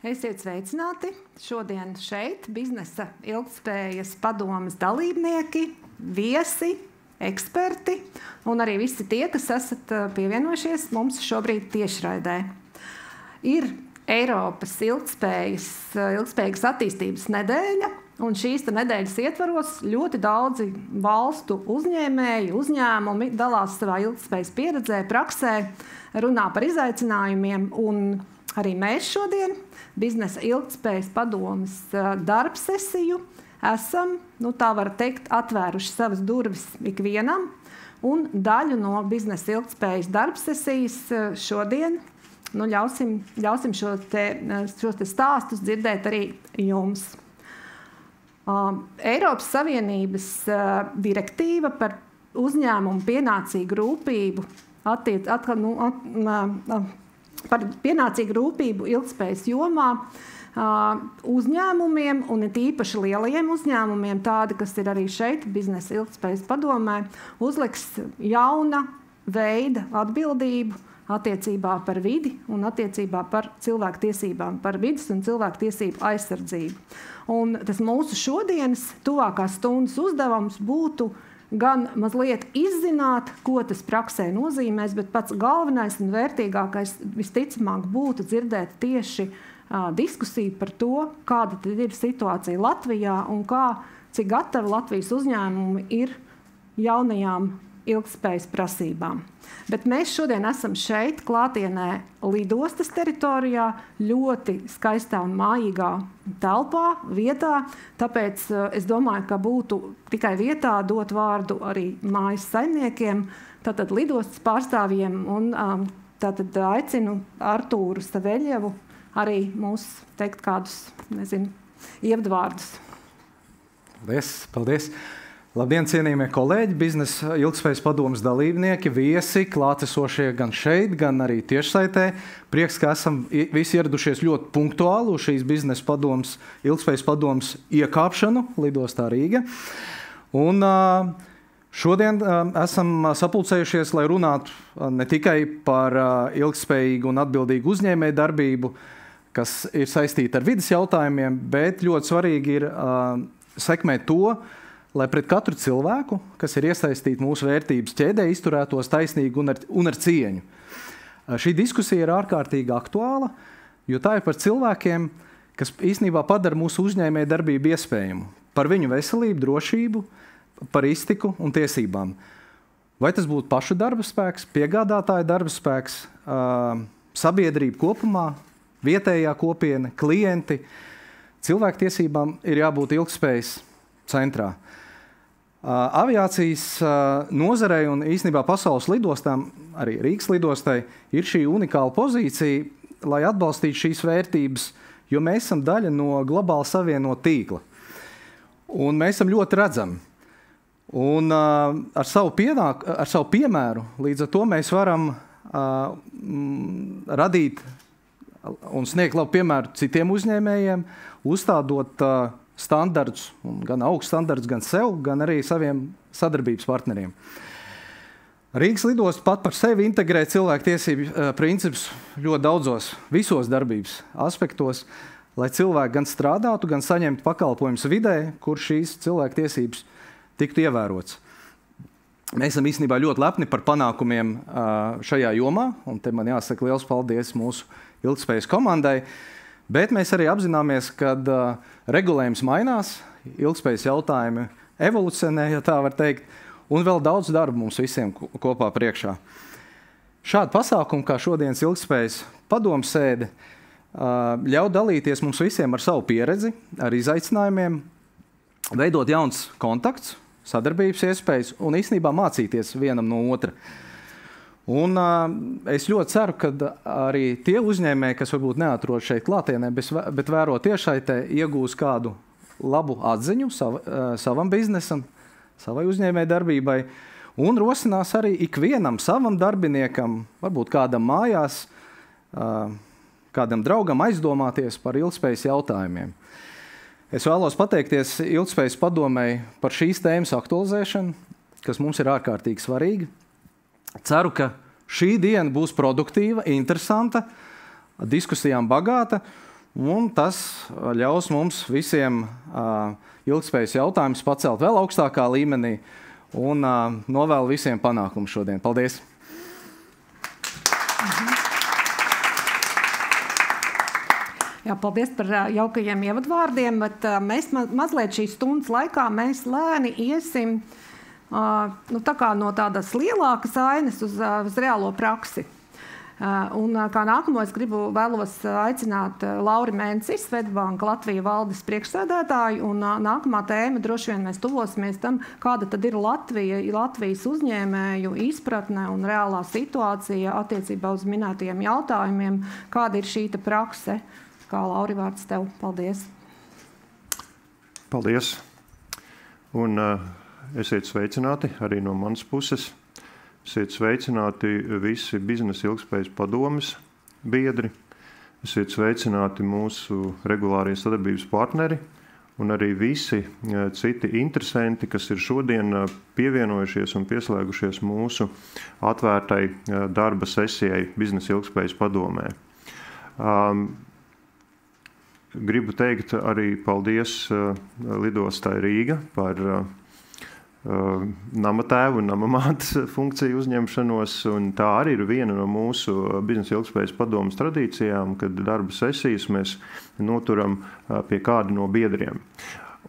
Esiet sveicināti! Šodien šeit biznesa ilgtspējas padomes dalībnieki, viesi, eksperti un arī visi tie, kas esat pievienojušies mums šobrīd tiešraidē. Ir Eiropas ilgtspējas attīstības nedēļa, un šīs nedēļas ietvaros ļoti daudzi valstu uzņēmēji, uzņēmumi dalās savā ilgtspējas pieredzē, praksē, runā par izaicinājumiem, un arī mēs šodien biznesa ilgtspējas padomes darbsesiju esam, tā var teikt, atvēruši savas durvis ikvienam, un daļu no biznesa ilgtspējas darbsesijas šodien ļausim šos te stāstus dzirdēt arī jums. Eiropas Savienības direktīva par uzņēmumu pienācīgu rūpību par pienācīgu rūpību ilgtspējas jomā uzņēmumiem, un it īpaši lielajiem uzņēmumiem, tādi, kas ir arī šeit, biznesa ilgtspējas padomē, uzliks jauna veida atbildību attiecībā par vidi un attiecībā par cilvēktiesībām, par vidas un cilvēktiesību aizsardzību. Un tas mūsu šodienas tuvākās stundas uzdevums būtu gan mazliet izzināt, ko tas praksē nozīmēs, bet pats galvenais un vērtīgākais visticamāk būtu dzirdēt tieši diskusiju par to, kāda tad ir situācija Latvijā un cik gatavi Latvijas uzņēmumi ir jaunajām ilgtspējas prasībām. Bet mēs šodien esam šeit, klātienē lidostas teritorijā, ļoti skaistā un mājīgā telpā, vietā, tāpēc es domāju, ka būtu tikai vietā dot vārdu arī mājas saimniekiem, tātad lidostas pārstāvjiem, un tātad aicinu Artūru Staveļevu arī mūs teikt kādus, ievadvārdus. Paldies! Labdien, cienījamie kolēģi, biznesa ilgtspējas padomes dalībnieki, viesi, klātesošie gan šeit, gan arī tiešsaitē. Prieks, ka esam visi ieradušies ļoti punktuāli uz šīs biznesa padomes, ilgtspējas padomes iekāpšanu lidostā Rīga. Un šodien esam sapulcējušies, lai runātu ne tikai par ilgtspējīgu un atbildīgu uzņēmēju darbību, kas ir saistīta ar vidas jautājumiem, bet ļoti svarīgi ir sekmēt to, lai pret katru cilvēku, kas ir iesaistīti mūsu vērtības ķēdē, izturētos taisnīgi un ar cieņu. Šī diskusija ir ārkārtīgi aktuāla, jo tā ir par cilvēkiem, kas īstenībā padara mūsu uzņēmēju darbību iespējamu. Par viņu veselību, drošību, par iztiku un tiesībām. Vai tas būtu pašu darba spēks, piegādātāja darba spēks, sabiedrība kopumā, vietējā kopiena, klienti. Cilvēktiesībām ir jābūt ilgtspējas centrā. Aviācijas nozarei un īstenībā pasaules lidostām, arī Rīgas lidostai, ir šī unikāla pozīcija, lai atbalstītu šīs vērtības, jo mēs esam daļa no globāli savienota tīkla. Un mēs esam ļoti redzami. Un ar savu piemēru līdz ar to mēs varam radīt un sniegt labu piemēru citiem uzņēmējiem, uzstādot standarts, gan augsts standarts, gan sev, gan arī saviem sadarbības partneriem. Rīgas lidosta pat par sevi integrē cilvēktiesību principus ļoti daudzos, visos darbības aspektos, lai cilvēki gan strādātu, gan saņemtu pakalpojumus vidē, kur šīs cilvēktiesības tiktu ievērots. Mēs esam īstenībā ļoti lepni par panākumiem šajā jomā, un te man jāsaka liels paldies mūsu ilgtspējas komandai. Bet mēs arī apzināmies, ka regulējums mainās, ilgtspējas jautājumi evolucionē, ja tā var teikt, un vēl daudz darba mums visiem kopā priekšā. Šādi pasākumi, kā šodienas ilgtspējas padomes sēde, ļauj dalīties mums visiem ar savu pieredzi, ar izaicinājumiem, veidot jauns kontakts, sadarbības iespējas un īstenībā mācīties vienam no otra. Un es ļoti ceru, ka arī tie uzņēmēji, kas varbūt neatrod šeit klātienē, bet vēro tiešsaitē, iegūs kādu labu atziņu savam biznesam, savai uzņēmēju darbībai, un rosinās arī ikvienam savam darbiniekam, varbūt kādam mājās, kādam draugam aizdomāties par ilgtspējas jautājumiem. Es vēlos pateikties ilgtspējas padomei par šīs tēmas aktualizēšanu, kas mums ir ārkārtīgi svarīga. Ceru, ka šī diena būs produktīva, interesanta, diskusijām bagāta, un tas ļaus mums visiem ilgspējas jautājumus pacelt vēl augstākā līmenī un novēlu visiem panākumu šodien. Paldies! Jā, paldies par jaukajiem ievadvārdiem, bet mēs mazliet šīs stundas laikā mēs lēni iesim tā kā no tādas lielākas ainas uz reālo praksi. Un kā nākamo es vēlos aicināt Lauri Menci, Swedbank Latvija valdes priekšsēdētāju, un nākamā tēma droši vien mēs tuvosimies tam, kāda tad ir Latvijas uzņēmēju izpratne un reālā situācija attiecībā uz minētajiem jautājumiem, kāda ir šī prakse. Kā Lauri, vārds tev. Paldies. Paldies. Un esiet sveicināti arī no manas puses. Esiet sveicināti visi biznesa ilgspējas padomes biedri. Esiet sveicināti mūsu regulārie sadarbības partneri un arī visi citi interesanti, kas ir šodien pievienojušies un pieslēgušies mūsu atvērtai darba sesijai biznesa ilgspējas padomē. Gribu teikt arī paldies lidostai Rīga par namatēvu un namamātes funkciju uzņemšanos, un tā arī ir viena no mūsu biznesa ilgspējas padomes tradīcijām, kad darba sesijas mēs noturam pie kāda no biedriem.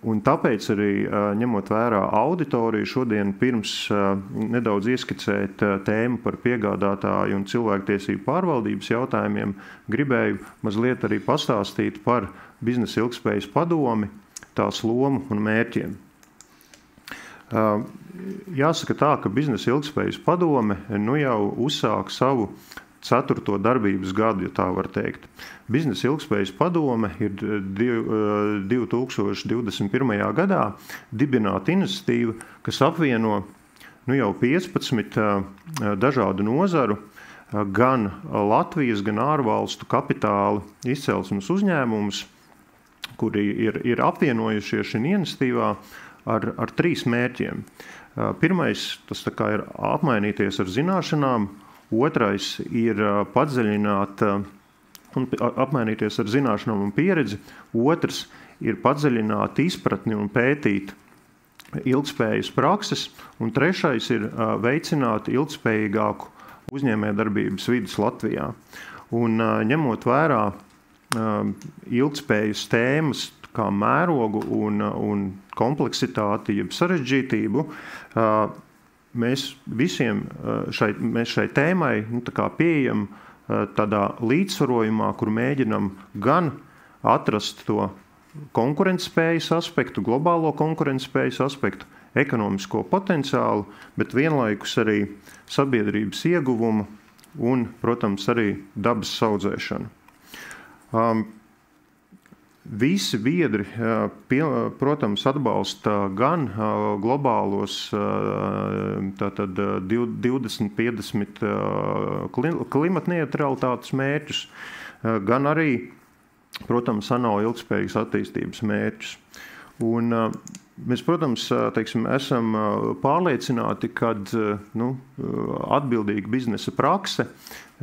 Un tāpēc arī, ņemot vērā auditoriju, šodien pirms nedaudz ieskicēt tēmu par piegādātāju un cilvēktiesību pārvaldības jautājumiem, gribēju mazliet arī pastāstīt par biznesa ilgspējas padomi, tās lomu un mērķiem. Jāsaka tā, ka biznesa ilgspējas padome nu jau uzsāk savu 4. darbības gadu, ja tā var teikt. Biznesa ilgspējas padome ir 2021. gadā dibināta iniciatīva, kas apvieno nu jau 15 dažādu nozaru, gan Latvijas, gan ārvalstu kapitāla izcelsmes uzņēmumus, kuri ir apvienojušies šī iniciatīvā ar 3 mērķiem. Pirmais, tas tā kā ir apmainīties ar zināšanām, otrais ir padziļināt un apmainīties ar zināšanām un pieredzi, otrs ir padziļināt izpratni un pētīt ilgspējas prakses, un trešais ir veicināt ilgspējīgāku uzņēmējdarbības vidus Latvijā. Un ņemot vērā ilgspējas tēmas kā mērogu un kompleksitāti, jeb sarežģītību, mēs šai tēmai pieejam tādā līdzsvarojumā, kur mēģinam gan atrast to konkurentspējas aspektu, globālo konkurentspējas aspektu, ekonomisko potenciālu, bet vienlaikus arī sabiedrības ieguvumu un, protams, arī dabas saudzēšanu. Visi biedri, protams, atbalsta gan globālos 2050 klimatneitralitātes mērķus, gan arī, protams, ANO ilgspējīgas attīstības mērķus. Un mēs, protams, esam pārliecināti, ka atbildīga biznesa prakse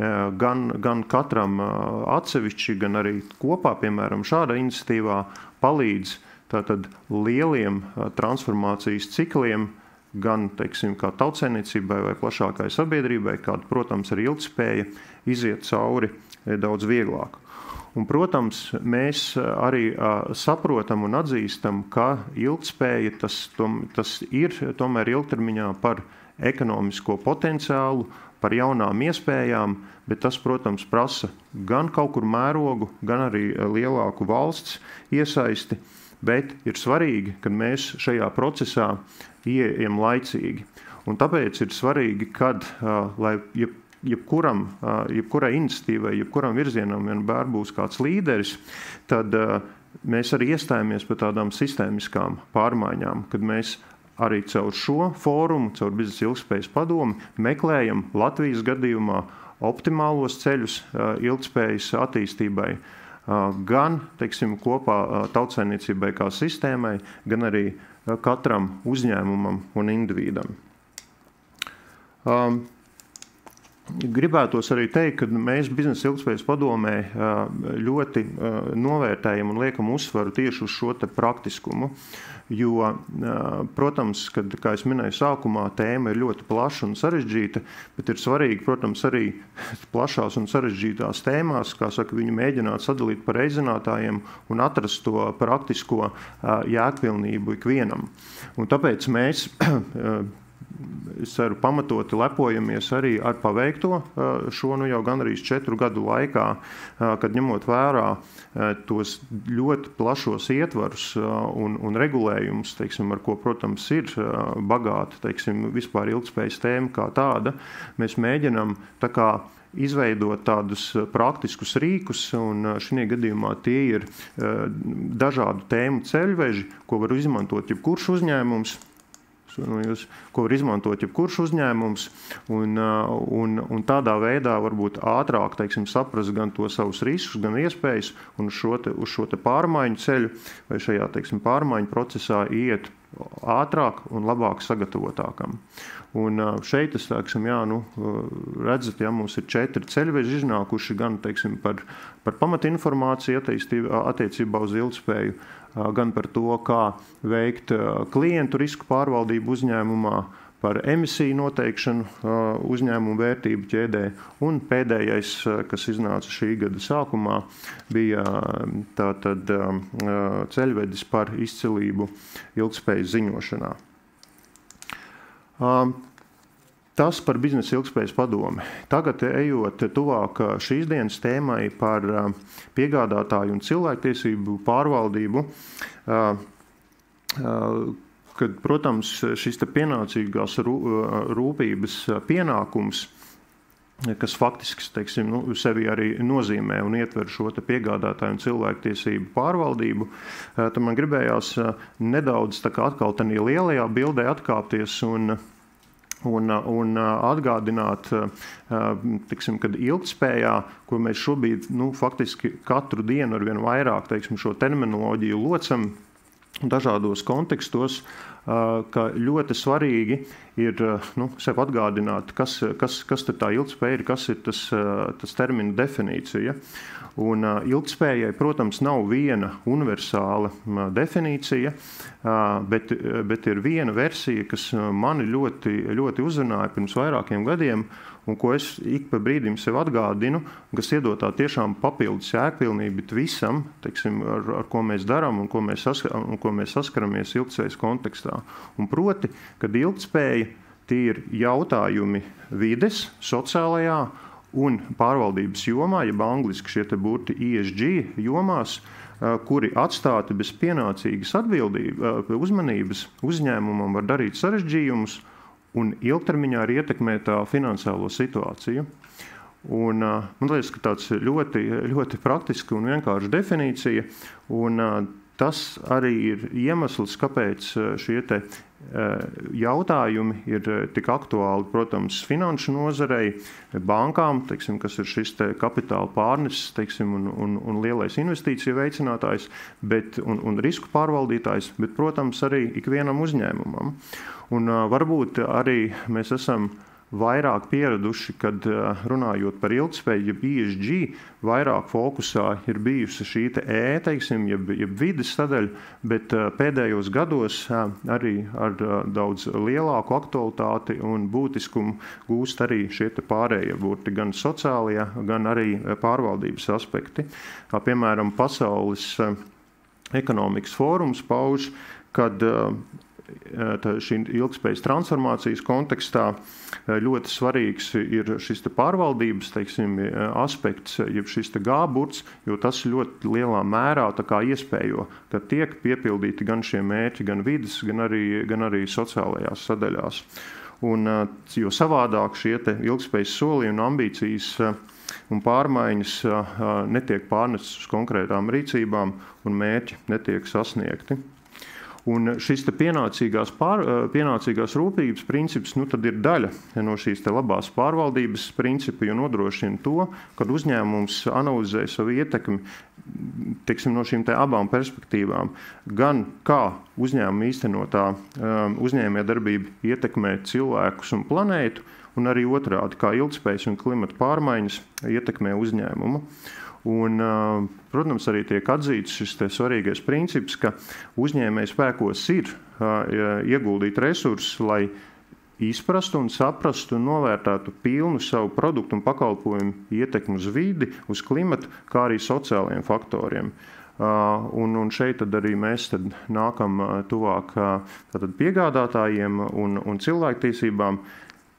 gan katram atsevišķi, gan arī kopā, piemēram, šāda iniciatīvā palīdz tātad lieliem transformācijas cikliem, gan, kā tautsaimniecībai vai plašākai sabiedrībai, kāda, protams, arī ilgspēja iziet cauri daudz vieglāk. Un, protams, mēs arī saprotam un atzīstam, ka ilgspēja tas ir tomēr ilgtermiņā par ekonomisko potenciālu, par jaunām iespējām, bet tas, protams, prasa gan kaut kur mērogu, gan arī lielāku valsts iesaisti, bet ir svarīgi, ka mēs šajā procesā ieejam laicīgi. Un tāpēc ir svarīgi, kad, lai jebkurai iniciatīvai, jebkuram virzienam vienmēr būs kāds līderis, tad mēs arī iestājamies par tādām sistēmiskām pārmaiņām, kad mēs arī caur šo fórumu, caur biznesa ilgspējas padomi, meklējam Latvijas gadījumā optimālos ceļus ilgspējas attīstībai, gan, kopā tautsaimniecībai kā sistēmai, gan arī katram uzņēmumam un individam. gribētos arī teikt, ka mēs biznesa ilgtspējas padomē ļoti novērtējam un liekam uzsvaru tieši uz šo te praktiskumu. Jo, protams, kad, kā es minēju sākumā, tēma ir ļoti plaša un sarežģīta, bet ir svarīgi, protams, arī plašās un sarežģītās tēmās, kā saka, viņu mēģināt sadalīt par reizinātājiem un atrast to praktisko jēgpilnību ikvienam. Un tāpēc mēs es ceru, pamatoti lepojamies arī ar paveikto šo jau gandrīz 4 gadu laikā, kad ņemot vērā tos ļoti plašos ietvarus un regulējumus, teiksim, ar ko, protams, ir bagāta, teiksim, vispār ilgtspējas tēma kā tāda, mēs mēģinam tā kā izveidot tādus praktiskus rīkus, un šī gadījumā tie ir dažādu tēmu ceļveži, ko var izmantot jebkurš uzņēmums, ko var izmantot jebkurš uzņēmums, un tādā veidā varbūt ātrāk, teiksim, saprast gan to savus riskus, gan iespējas, un uz šo te pārmaiņu ceļu vai šajā, teiksim, pārmaiņu procesā iet ātrāk un labāk sagatavotākam. Un šeit es, teiksim, redzat, mums ir 4 ceļveži iznākuši gan, teiksim, par pamatinformāciju attiecībā uz ilgtspēju, gan par to, kā veikt klientu risku pārvaldību uzņēmumā, par emisiju noteikšanu uzņēmumu vērtību ķēdē, un pēdējais, kas iznāca šī gada sākumā, bija tātad ceļvedis par izcilību ilgtspējas ziņošanā. Tas par biznesa ilgtspējas padomi. Tagad ejot tuvāk šīs dienas tēmai par piegādātāju un cilvēktiesību pārvaldību, kad, protams, šis te pienācīgās rūpības pienākums, kas faktiski, teiksim, sevi arī nozīmē un ietver šo te piegādātāju un cilvēktiesību pārvaldību, tad man gribējās nedaudz tā kā atkal tādā lielajā bildē atkāpties un atgādināt, teiksim, kad ilgtspējā, ko mēs šobrīd faktiski katru dienu ar vien vairāk, teiksim, šo terminoloģiju locam dažādos kontekstos, ka ļoti svarīgi ir sev atgādināt, kas tad tā ilgtspēja ir, kas ir tas termina definīcija. Un ilgtspējai, protams, nav viena universāla definīcija, bet ir viena versija, kas mani ļoti, ļoti uzrunāja pirms vairākiem gadiem, un ko es ik pa brīdim sev atgādinu, kas iedod tā tiešām papildus jēgpilnību visam, teiksim, ar ko mēs darām un ko mēs saskaramies ilgtspējas kontekstā. Un proti, kad ilgtspēja tie ir jautājumi vides, sociālajā un pārvaldības jomā, jeb angliski šie te burti ESG jomās, kuri atstāti bez pienācīgas uzmanības uzņēmumam var darīt sarežģījumus un ilgtermiņā arī ietekmēt tā finansiālo situāciju. Un, man liekas, ka tāds ļoti, ļoti praktiski un vienkārši definīcija, un tas arī ir iemesls, kāpēc šie te jautājumi ir tik aktuāli, protams, finanšu nozarei, bankām, teiksim, kas ir šis te kapitāla pārneses, teiksim, un lielais investīciju veicinātājs, un risku pārvaldītājs, bet, protams, arī ikvienam uzņēmumam. Un varbūt arī mēs esam vairāk pieraduši, kad runājot par ilgtspēju, jeb ESG, vairāk fokusā ir bijusi šī te teiksim, jeb vides sadaļa, bet pēdējos gados arī ar daudz lielāku aktualitāti un būtiskumu gūst arī šie te pārējie burti, gan sociālie, gan arī pārvaldības aspekti. Piemēram, Pasaules ekonomikas fórums pauž, kad šī ilgtspējas transformācijas kontekstā ļoti svarīgs ir šis te pārvaldības, teiksim, aspekts, jeb šis te G-burts, jo tas ļoti lielā mērā tā kā iespējo, ka tiek piepildīti gan šie mērķi, gan vides, gan arī sociālajās sadaļās. Un, jo savādāk šie te ilgtspējas solījumi un ambīcijas un pārmaiņas netiek pārnestas uz konkrētām rīcībām un mērķi netiek sasniegti. Un šis te pienācīgās rūpības princips, tad ir daļa no šīs te labās pārvaldības principa, jo nodrošina to, kad uzņēmums analizē savu ietekmi, teiksim, no šīm te abām perspektīvām, gan kā uzņēmuma īstenotā uzņēmējdarbība ietekmē cilvēkus un planētu, un arī otrādi, kā ilgtspējas un klimata pārmaiņas ietekmē uzņēmumu. Un, protams, arī tiek atzīts šis svarīgais princips, ka uzņēmēju spēkos ir ieguldīt resursus, lai izprastu un saprastu un novērtētu pilnu savu produktu un pakalpojumu ietekmi uz vidi, uz klimatu, kā arī sociālajiem faktoriem. Un šeit tad arī mēs tad nākam tuvāk tātad piegādātājiem un cilvēktiesībām,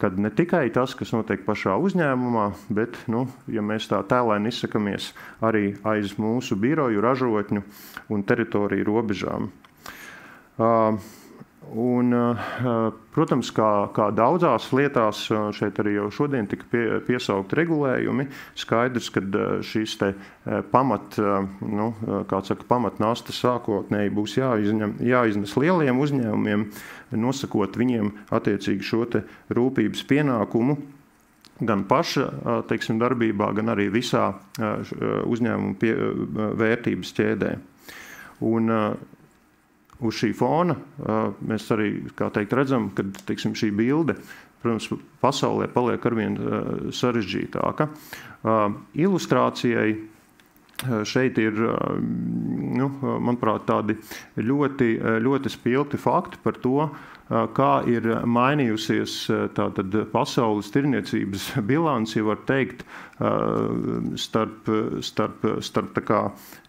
kad ne tikai tas, kas notiek pašā uzņēmumā, bet, ja mēs tā tēlaini izsakamies, arī aiz mūsu biroju, ražotņu un teritoriju robežām. Un, protams, kā daudzās lietās, šeit arī jau šodien tika piesaukt regulējumi, skaidrs, ka šīs pamatnasta sākotnēji būs jāiznes lieliem uzņēmumiem, nosakot viņiem attiecīgi šo rūpības pienākumu gan paša, darbībā, gan arī visā uzņēmuma vērtības ķēdē. Un, uz šī fona mēs arī, redzam, ka šī bilde, protams, pasaulē paliek arvien sarežģītāka. Ilustrācijai šeit ir, manuprāt, tādi ļoti spilgti fakti par to, kā ir mainījusies tātad pasaules tirniecības bilanci, var teikt, starp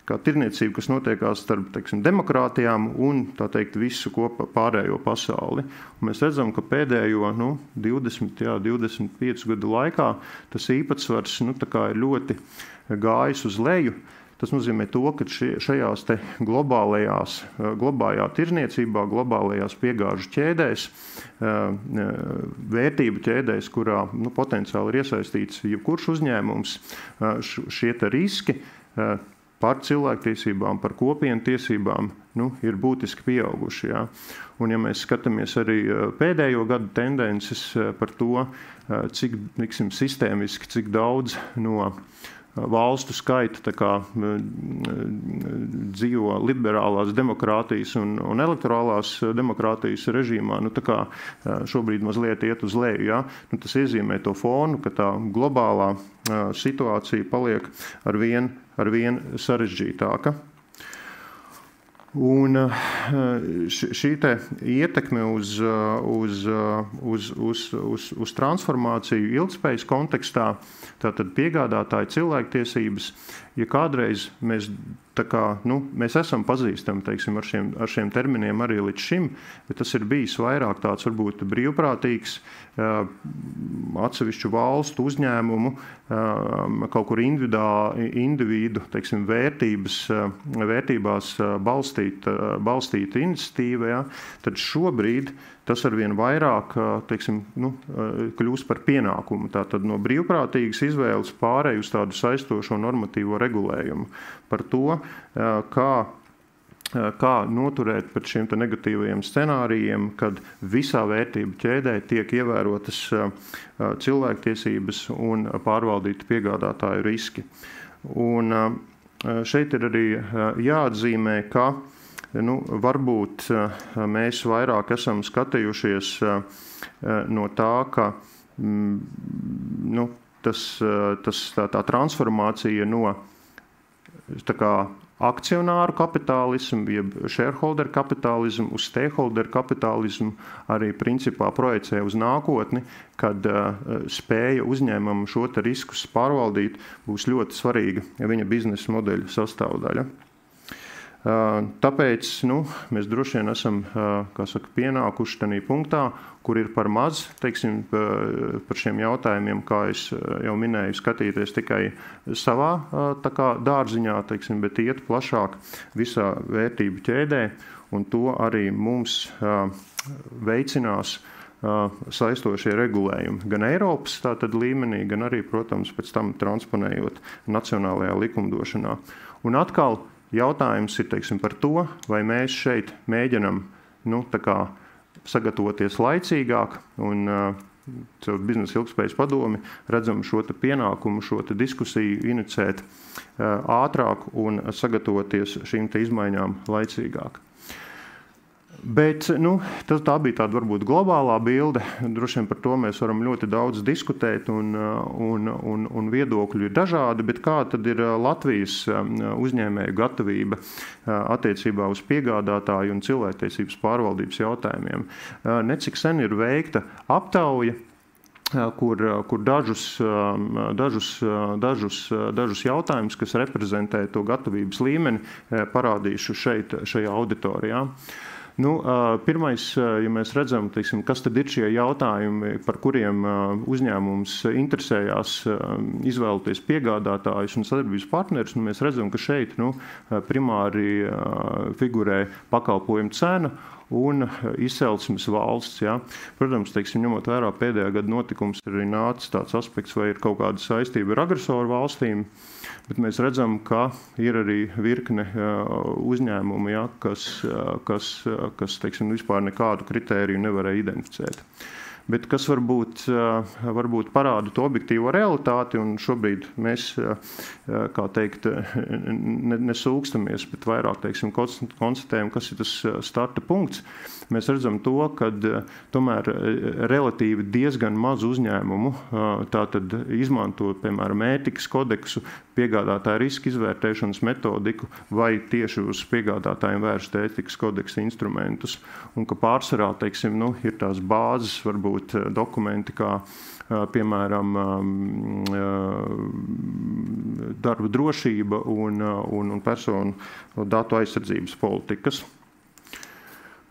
kā tirniecība, kas notiekās starp demokrātijām un visu pārējo pasauli. Un mēs redzam, ka pēdējo 20-25 gadu laikā tas īpatsvars ir ļoti gājis uz leju. Tas nozīmē to, ka šajās globālajā tirniecībā, globālajās piegāžu ķēdēs, vērtību ķēdēs, kurā potenciāli ir iesaistīts jebkurš uzņēmums, šie riski par cilvēktiesībām, par kopienu tiesībām ir būtiski pieauguši. Ja? Un ja mēs skatāmies arī pēdējo gadu tendences par to, cik sistēmiski, cik daudz no valstu skaita dzīvo liberālās demokrātijas un elektorālās demokrātijas režīmā, šobrīd mazliet iet uz leju. Ja? Tas iezīmē to fonu, ka tā globālā situācija paliek arvien sarežģītāka. Un šī ietekme uz transformāciju ilgtspējas kontekstā, tātad piegādātāju cilvēktiesības, ja kādreiz mēs esam pazīstami ar šiem terminiem arī līdz šim, bet tas ir bijis vairāk tāds varbūt brīvprātīgs, atsevišķu valstu uzņēmumu, kaut kur individu vērtībās balstīta iniciatīva, ja, tad šobrīd tas arvien vairāk kļūst par pienākumu. Tātad no brīvprātīgas izvēles pārēj uz tādu saistošo normatīvo regulējumu par to, kā noturēt pret šiem negatīvajiem scenārijiem, kad visā vērtību ķēdē tiek ievērotas cilvēktiesības un pārvaldīti piegādātāju riski. Un šeit ir arī jāatzīmē, ka varbūt mēs vairāk esam skatījušies no tā, ka tā transformācija no akcionāru kapitālismu, jeb shareholder kapitālismu uz stakeholder kapitālismu arī principā projicē uz nākotni, kad spēja uzņēmumam šo riskus pārvaldīt būs ļoti svarīga viņa biznesa modeļa sastāvdaļa. Tāpēc mēs droši vien esam pienākuši tādā punktā, kur ir par maz par šiem jautājumiem, kā es jau minēju, skatīties tikai savā dārziņā, bet iet plašāk visā vērtību ķēdē, un to arī mums veicinās saistošie regulējumi gan Eiropas līmenī, gan arī, protams, pēc tam transponējot nacionālajā likumdošanā. Un atkal jautājums ir par to, vai mēs šeit mēģinam sagatavoties laicīgāk un caur biznesa ilgtspējas padomi redzam šo pienākumu, šo diskusiju inicēt ātrāk un sagatavoties šīm izmaiņām laicīgāk. Bet tā bija tāda varbūt globālā bilde. Droši vien par to mēs varam ļoti daudz diskutēt, un viedokļi ir dažādi. Bet kā tad ir Latvijas uzņēmēju gatavība attiecībā uz piegādātāju un cilvēktiesības pārvaldības jautājumiem? Necik sen ir veikta aptauja, kur dažus jautājumus, kas reprezentē to gatavības līmeni, parādīšu šajā auditorijā. Pirmais, ja mēs redzam, kas tad ir šie jautājumi, par kuriem uzņēmums interesējās izvēloties piegādātājus un sadarbības partnerus, mēs redzam, ka šeit primāri figurē pakalpojumu cena un izcelsmes valsts. Ja. Protams, ņemot vērā pēdējā gada notikums, arī nācis tāds aspekts, vai ir kaut kāda saistība ar agresoru valstīm, bet mēs redzam, ka ir arī virkne uzņēmumu, ja, kas vispār nekādu kritēriju nevarēja identificēt. Bet kas varbūt parāda to objektīvo realitāti, un šobrīd mēs, kā teikt, nesūkstamies, bet vairāk, konstatējam, kas ir tas starta punkts. Mēs redzam to, ka tomēr relatīvi diezgan maz uzņēmumu tātad izmanto, piemēram, ētikas kodeksu, piegādātāja riska izvērtēšanas metodiku vai tieši uz piegādātājiem vērst ētikas kodeksa instrumentus. Un ka pārsvarā, ir tās bāzes, varbūt dokumenti, kā piemēram darba drošība un personu datu aizsardzības politikas.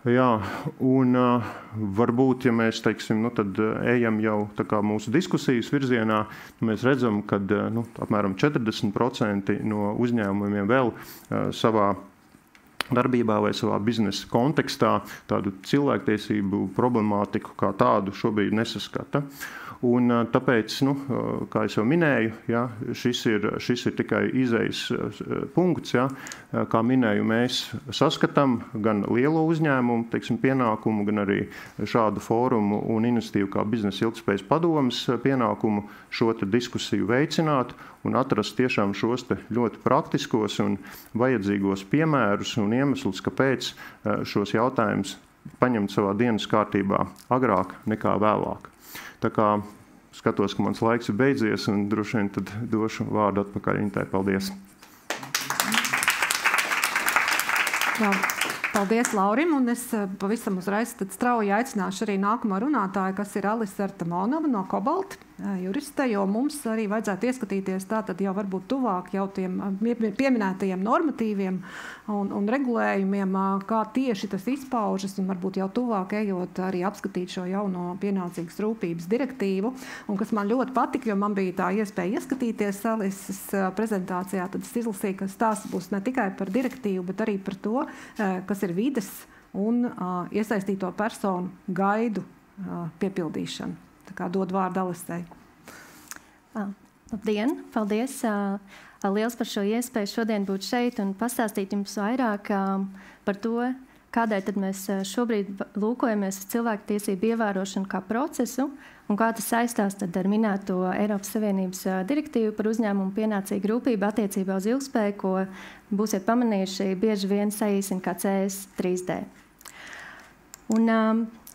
Jā, un varbūt, ja mēs, tad ejam jau tā kā mūsu diskusijas virzienā, mēs redzam, ka apmēram 40% no uzņēmumiem vēl savā darbībā vai savā biznesa kontekstā tādu cilvēktiesību problemātiku kā tādu šobrīd nesaskata. Un tāpēc, kā es jau minēju, ja, šis ir tikai izejas punkts. Ja, kā minēju, mēs saskatām gan lielo uzņēmumu pienākumu, gan arī šādu fórumu un iniciatīvu kā biznesa ilgtspējas padomes pienākumu šo diskusiju veicināt un atrast tiešām šos ļoti praktiskos un vajadzīgos piemērus un iemeslus, kāpēc šos jautājumus paņemt savā dienas kārtībā agrāk nekā vēlāk. Tā kā skatos, ka mans laiks ir beidzies, un droši vien tad došu vārdu atpakaļ Intai. Paldies! Paldies Laurim, un es pavisam uzreiz strauji aicināšu arī nākamo runātāju, kas ir Alisa Artamonova no Cobalt juriste, jo mums arī vajadzētu ieskatīties tātad jau varbūt tuvāk jau tiem pieminētajiem normatīviem un regulējumiem, kā tieši tas izpaužas, un varbūt jau tuvāk ejot arī apskatīt šo jauno pienācīgas rūpības direktīvu. Un kas man ļoti patika, jo man bija tā iespēja ieskatīties Alisas prezentācijā, tad es izlasīju, ka stāsts būs ne tikai par direktīvu, bet arī par to, kas ir vides un iesaistīto personu gaidu piepildīšanu. Tā kā dod vārdu Alisai. Labdien, paldies! Liels par šo iespēju šodien būt šeit un pastāstīt jums vairāk par to, kādēļ tad mēs šobrīd lūkojamies uz cilvēktiesību ievērošanu kā procesu un kā tas saistās tad ar minēto Eiropas Savienības direktīvu par uzņēmumu pienācīgu rūpību attiecībā uz ilgtspēju, ko būsiet pamanījuši bieži vien saīsina kā CS3D. Un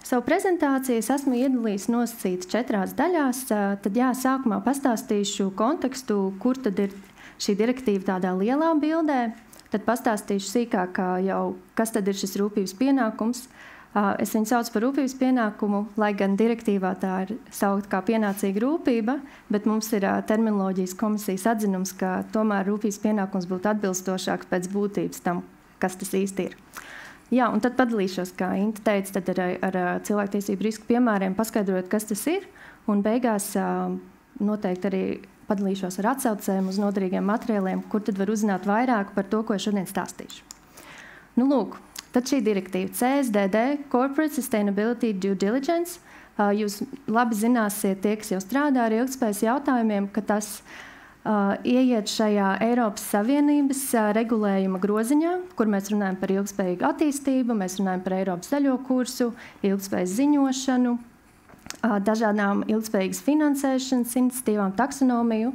savu prezentāciju es esmu iedalījis nosacīts 4 daļās. Tad sākumā pastāstīšu kontekstu, kur tad ir šī direktīva tādā lielā bildē. Tad pastāstīšu sīkāk jau, kas tad ir šis rūpības pienākums. Es viņu saucu par rūpības pienākumu, lai gan direktīvā tā ir saukt kā pienācīga rūpība, bet mums ir terminoloģijas komisijas atzinums, ka tomēr rūpības pienākums būtu atbilstošāks pēc būtības tam, kas tas īsti ir. Jā, un tad padalīšos, kā Inta teica, tad ar cilvēktiesību risku piemēriem paskaidrot, kas tas ir, un beigās noteikti arī padalīšos ar atsaucēm uz noderīgiem materiāliem, kur tad var uzzināt vairāk par to, ko es šodien stāstīšu. Lūk, tad šī direktīva CSDD, Corporate Sustainability Due Diligence, jūs labi zināsiet tie, kas jau strādā ar ilgtspējas jautājumiem, ka tas ieiet šajā Eiropas Savienības regulējuma groziņā, kur mēs runājam par ilgtspējīgu attīstību, mēs runājam par Eiropas zaļo kursu, ilgtspējas ziņošanu, dažādām ilgtspējīgas finansēšanas iniciatīvām, taksonomiju.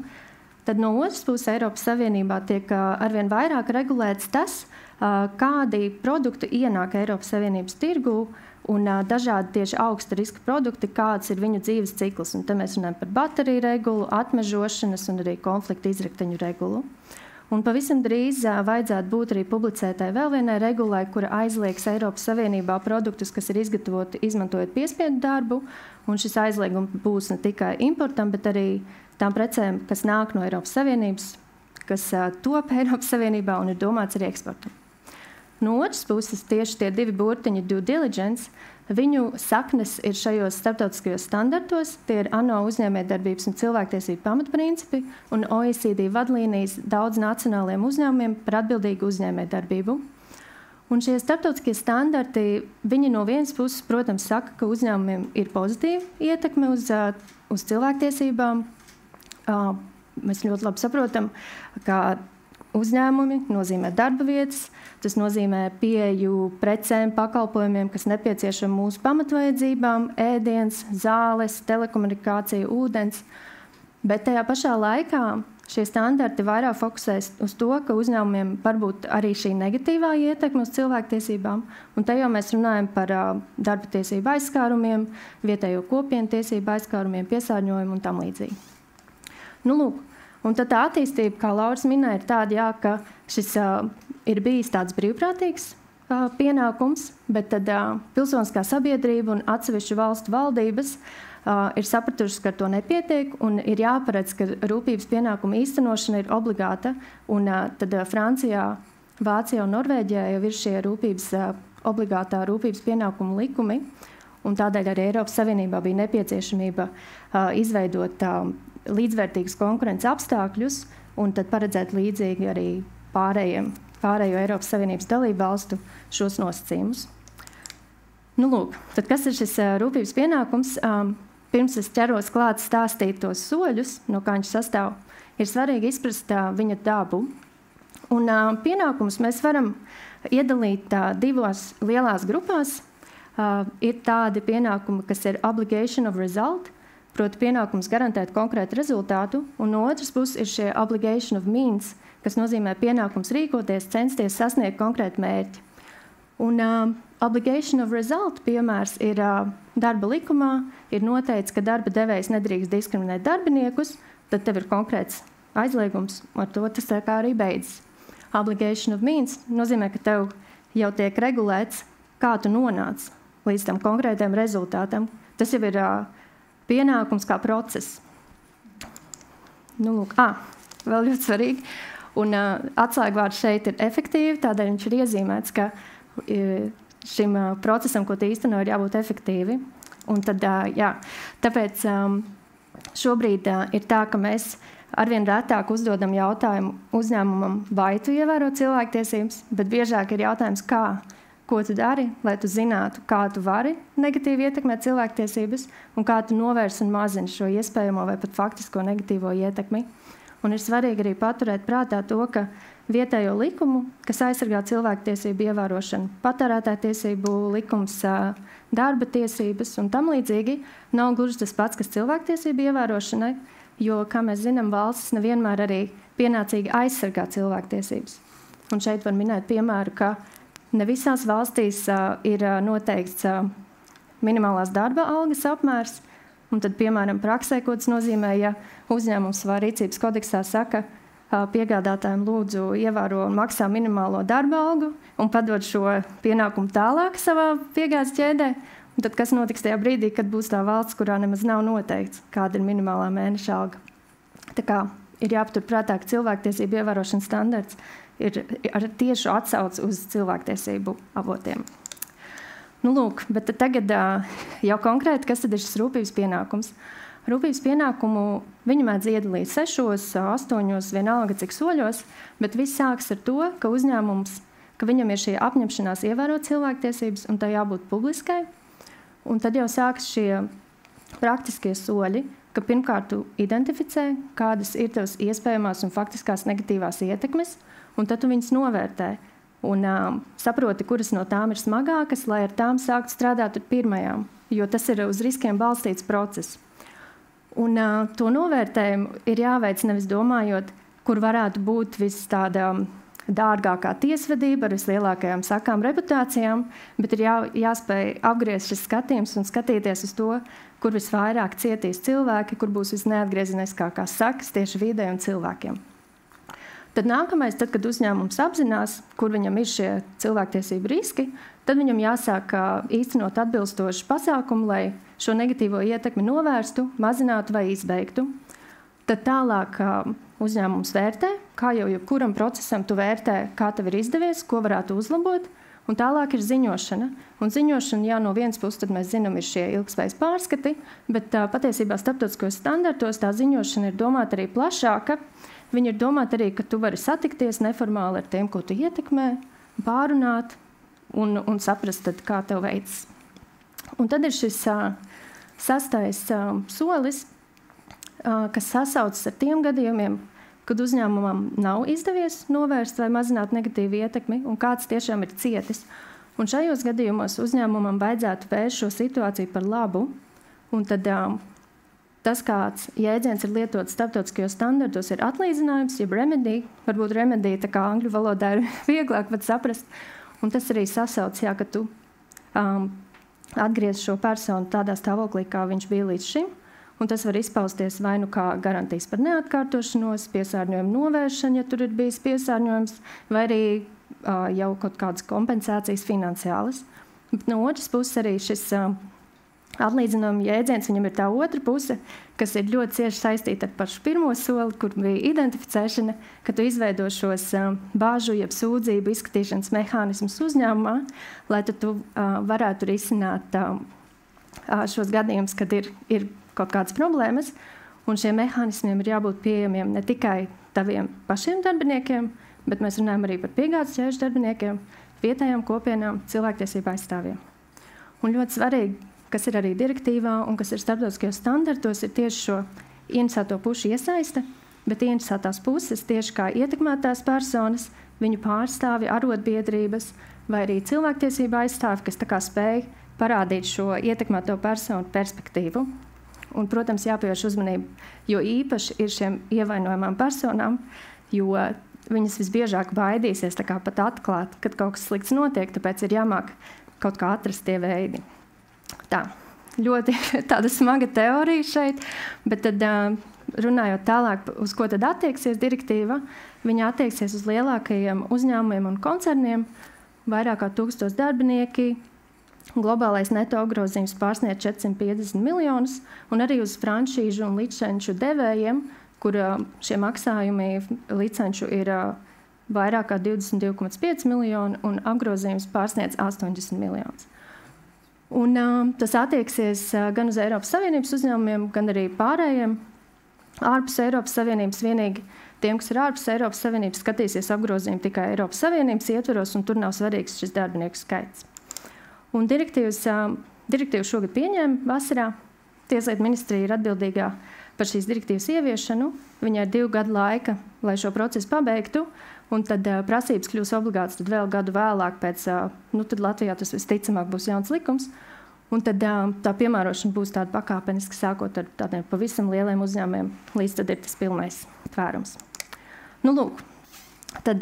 Tad no otras puses Eiropas Savienībā tiek arvien vairāk regulēts tas, kādi produkti ienāk Eiropas Savienības tirgū un dažādi tieši augsta riska produkti, kāds ir viņu dzīves cikls. Un te mēs runājam par bateriju regulu, atmežošanas un arī konflikta izrakteņu regulu. Un pavisam drīz vajadzētu būt arī publicētai vēl vienai regulai, kura aizliegs Eiropas Savienībā produktus, kas ir izgatavoti izmantojot piespiedu darbu, un šis aizliegums būs ne tikai importam, bet arī tām precēm, kas nāk no Eiropas Savienības, kas top Eiropas Savienībā un ir domāts arī eksportam. No otras puses, tieši tie divi burtiņi due diligence, viņu saknes ir šajos starptautiskajos standartos, tie ir ANO uzņēmējdarbības un cilvēktiesību pamatprincipi un OECD vadlīnijas daudz nacionāliem uzņēmumiem par atbildīgu uzņēmējdarbību. Un šie starptautiskie standarti, viņi no vienas puses, protams, saka, ka uzņēmumiem ir pozitīva ietekme uz cilvēktiesībām. Mēs ļoti labi saprotam, ka uzņēmumi nozīmē darba vietas, tas nozīmē pieeju precēm, pakalpojumiem, kas nepieciešami mūsu pamatvajadzībām, ēdiens, zāles, telekomunikācija, ūdens. Bet tajā pašā laikā šie standarti vairāk fokusēs uz to, ka uzņēmumiem varbūt arī šī negatīvā ietekme uz cilvēktiesībām. Un te jau mēs runājam par darba tiesību aizskārumiem, vietējo kopienu tiesību aizskārumiem, piesārņojumu un tam līdzīgi. Nu, lūk, un tad tā attīstība, kā Lauris minēja, ir tāda, jā, ka šis ir bijis tāds brīvprātīgs pienākums, bet tad pilsoniskā sabiedrība un atsevišķu valstu valdības ir sapratušas, ka to nepietiek un ir jāparedz, ka rūpības pienākuma īstenošana ir obligāta. Un tad Francijā, Vācijā un Norvēģijā jau ir šie obligātā rūpības pienākuma likumi. Un tādēļ arī Eiropas Savienībā bija nepieciešamība izveidot līdzvērtīgus konkurences apstākļus un tad paredzēt līdzīgi arī pārējo Eiropas Savienības dalību valstu šos nosacījumus. Nu, lūk, tad kas ir šis rūpības pienākums? Pirms es ķeros klāt stāstīt tos soļus, no kā viņš sastāv, ir svarīgi izprast viņa dabu. Un pienākumus mēs varam iedalīt divās lielās grupās. Ir tādi pienākumi, kas ir obligation of result, proti pienākums garantēt konkrētu rezultātu, un no otras puses ir šie obligation of means, kas nozīmē pienākums rīkoties, censties sasniegt konkrētu mērķi. Un obligation of result piemērs ir darba likumā, ir noteikts, ka darba devējs nedrīkst diskriminēt darbiniekus, tad tev ir konkrēts aizliegums, ar to tas tā kā arī beidzas. Obligation of means nozīmē, ka tev jau tiek regulēts, kā tu nonāc līdz tam konkrētajam rezultātam. Tas jau ir pienākums kā process. Nu, lūk, vēl ļoti svarīgi. Un atslēgvārds šeit ir efektīvi, tādēļ viņš ir iezīmēts, ka šim procesam, ko īsteno, ir jābūt efektīvi. Un tad, tāpēc šobrīd ir tā, ka mēs arvien retāk uzdodam jautājumu uzņēmumam, vai tu ievēro cilvēktiesības, bet biežāk ir jautājums, ko tu dari, lai tu zinātu, kā tu vari negatīvi ietekmēt cilvēktiesības un kā tu novērsi un mazini šo iespējamo vai pat faktisko negatīvo ietekmi. Un ir svarīgi arī paturēt prātā to, ka vietējo likumu, kas aizsargā cilvēktiesību ievērošanu, patērētāju likums, darba tiesības un tam līdzīgi, nav gluži tas pats, kas cilvēktiesību ievērošanai, jo, kā mēs zinām, valstis nevienmēr arī pienācīgi aizsargā cilvēktiesības. Un šeit var minēt piemēru, ka ne visās valstīs ir noteikts minimālās darba algas apmērs, un tad, piemēram, praksē, ko tas nozīmē, ja uzņēmums savā rīcības kodeksā saka, piegādātājiem lūdzu ievēro un maksā minimālo darba algu un padod šo pienākumu tālāk savā piegādes ķēdē. Un tad kas notiks tajā brīdī, kad būs tā valsts, kurā nemaz nav noteikts, kāda ir minimālā mēneša alga? Tā kā ir jāpatur prātā, ka cilvēktiesību ievērošanas standarts ir ar tiešu atsauci uz cilvēktiesību avotiem. Nu, lūk, bet tagad jau konkrēti, kas tad ir šis rūpības pienākums? Rūpības pienākumu viņu mēdz iedalīt 6, 8, vienalga cik soļos, bet viss sāks ar to, ka uzņēmums, ka viņam ir šī apņemšanās ievērot cilvēktiesības un tā jābūt publiskai. Un tad jau sāks šie praktiskie soļi, ka pirmkārt tu identificē, kādas ir tavas iespējamās un faktiskās negatīvās ietekmes, un tad tu viņas novērtē un saproti, kuras no tām ir smagākas, lai ar tām sāktu strādāt ar pirmajām, jo tas ir uz riskiem balstīts process. Un to novērtējumu ir jāveic nevis domājot, kur varētu būt viss tāda dārgākā tiesvedība ar vislielākajām sakām reputācijām, bet ir jāspēj apgriezt šis skatījums un skatīties uz to, kur visvairāk cietīs cilvēki, kur būs visneatgriezeniskākās sakas tieši videi un cilvēkiem. Tad nākamais, tad, kad uzņēmums apzinās, kur viņam ir šie cilvēktiesību riski, tad viņam jāsāk īstenot atbilstoši pasākumu, lai šo negatīvo ietekmi novērstu, mazinātu vai izbeigtu. Tad tālāk uzņēmums vērtē, kā jau jebkuram procesam tu vērtē, kā tev ir izdevies, ko varētu uzlabot, un tālāk ir ziņošana. Un ziņošana, jā, no vienas puses, tad mēs zinām, ir šie ilgspējas pārskati, bet patiesībā starptautiskos standartos tā ziņošana ir domāta arī plašāka. Viņa ir domāta arī, ka tu vari satikties neformāli ar tiem, ko tu ietekmē, pārunāt un saprast, tad, kā tev veicas. Un tad ir šis sastais solis, kas sasaucas ar tiem gadījumiem, kad uzņēmumam nav izdevies novērst vai mazināt negatīvu ietekmi un kāds tiešām ir cietis. Un šajos gadījumos uzņēmumam vajadzētu vērst šo situāciju par labu, un tad tas, kāds jēdziens ir lietots starptautiskajos standartos, ir atlīdzinājums, jeb remedy. Varbūt remedy, tā kā angļu valodā ir vieglāk pat saprast. Un tas arī sasauc, jā, ka tu atgriez šo personu tādā stāvoklī, kā viņš bija līdz šim. Un tas var izpausties vai nu kā garantijas par neatkārtošanos, piesārņojumu novēršanu, ja tur ir bijis piesārņojums, vai arī jau kaut kādas kompensācijas finansiālas. Bet no otras puses arī šis atlīdzinājuma jēdziens, viņam ir tā otra puse, kas ir ļoti cieši saistīta ar pašu pirmo soli, kur bija identificēšana, ka tu izveido šos bāžu, jeb sūdzību izskatīšanas mehānismus uzņēmumā, lai tu varētu risināt šos gadījumus, kad ir kaut kādas problēmas, un šiem mehānismiem ir jābūt pieejamiem ne tikai taviem pašiem darbiniekiem, bet mēs runājam arī par piegādes ķēžu darbiniekiem, vietējām kopienām, cilvēktiesību aizstāvjiem. Un ļoti svarīgi, kas ir arī direktīvā un kas ir starptautiskajos standartos, ir tieši šo ieinteresēto pušu iesaiste, bet ieinteresētās puses tieši kā ietekmētās personas, viņu pārstāvi, arotbiedrības vai arī cilvēktiesību aizstāvi, kas tā kā spēj parādīt šo ietekmēto personu perspektīvu. Un, protams, jāpievērš uzmanību, jo īpaši ir šiem ievainojamām personām, jo viņas visbiežāk baidīsies tā kā pat atklāt, kad kaut kas slikts notiek, tāpēc ir jāmāk kaut kā atrast tie veidi. Tā, ļoti tāda smaga teorija šeit, bet tad runājot tālāk, uz ko tad attieksies direktīva, viņa attieksies uz lielākajiem uzņēmumiem un koncerniem, vairāk kā 1000 darbinieki, globālais neto apgrozījums pārsniedz 450 miljonus, un arī uz franšīžu un licenču devējiem, kur šie maksājumi licenču ir vairāk kā 22,5 miljoni, un apgrozījums pārsniedz 80 miljonus. Un tas attieksies gan uz Eiropas Savienības uzņēmumiem, gan arī pārējiem ārpus Eiropas Savienības. Vienīgi tiem, kas ir ārpus Eiropas Savienības, skatīsies apgrozījumu tikai Eiropas Savienības ietveros, un tur nav svarīgs šis darbinieku skaits. Un direktīvu šogad pieņēma vasarā. Tieslietu ministrija ir atbildīgā par šīs direktīvas ieviešanu. Viņai ir 2 gadu laika, lai šo procesu pabeigtu, un tad prasības kļūs obligātas tad vēl gadu vēlāk pēc, tad Latvijā tas visticamāk būs jauns likums, un tad tā piemērošana būs tāda pakāpeniska, sākot ar tādiem pavisam lieliem uzņēmumiem, līdz tad ir tas pilnais tvērums. Nu, lūk, tad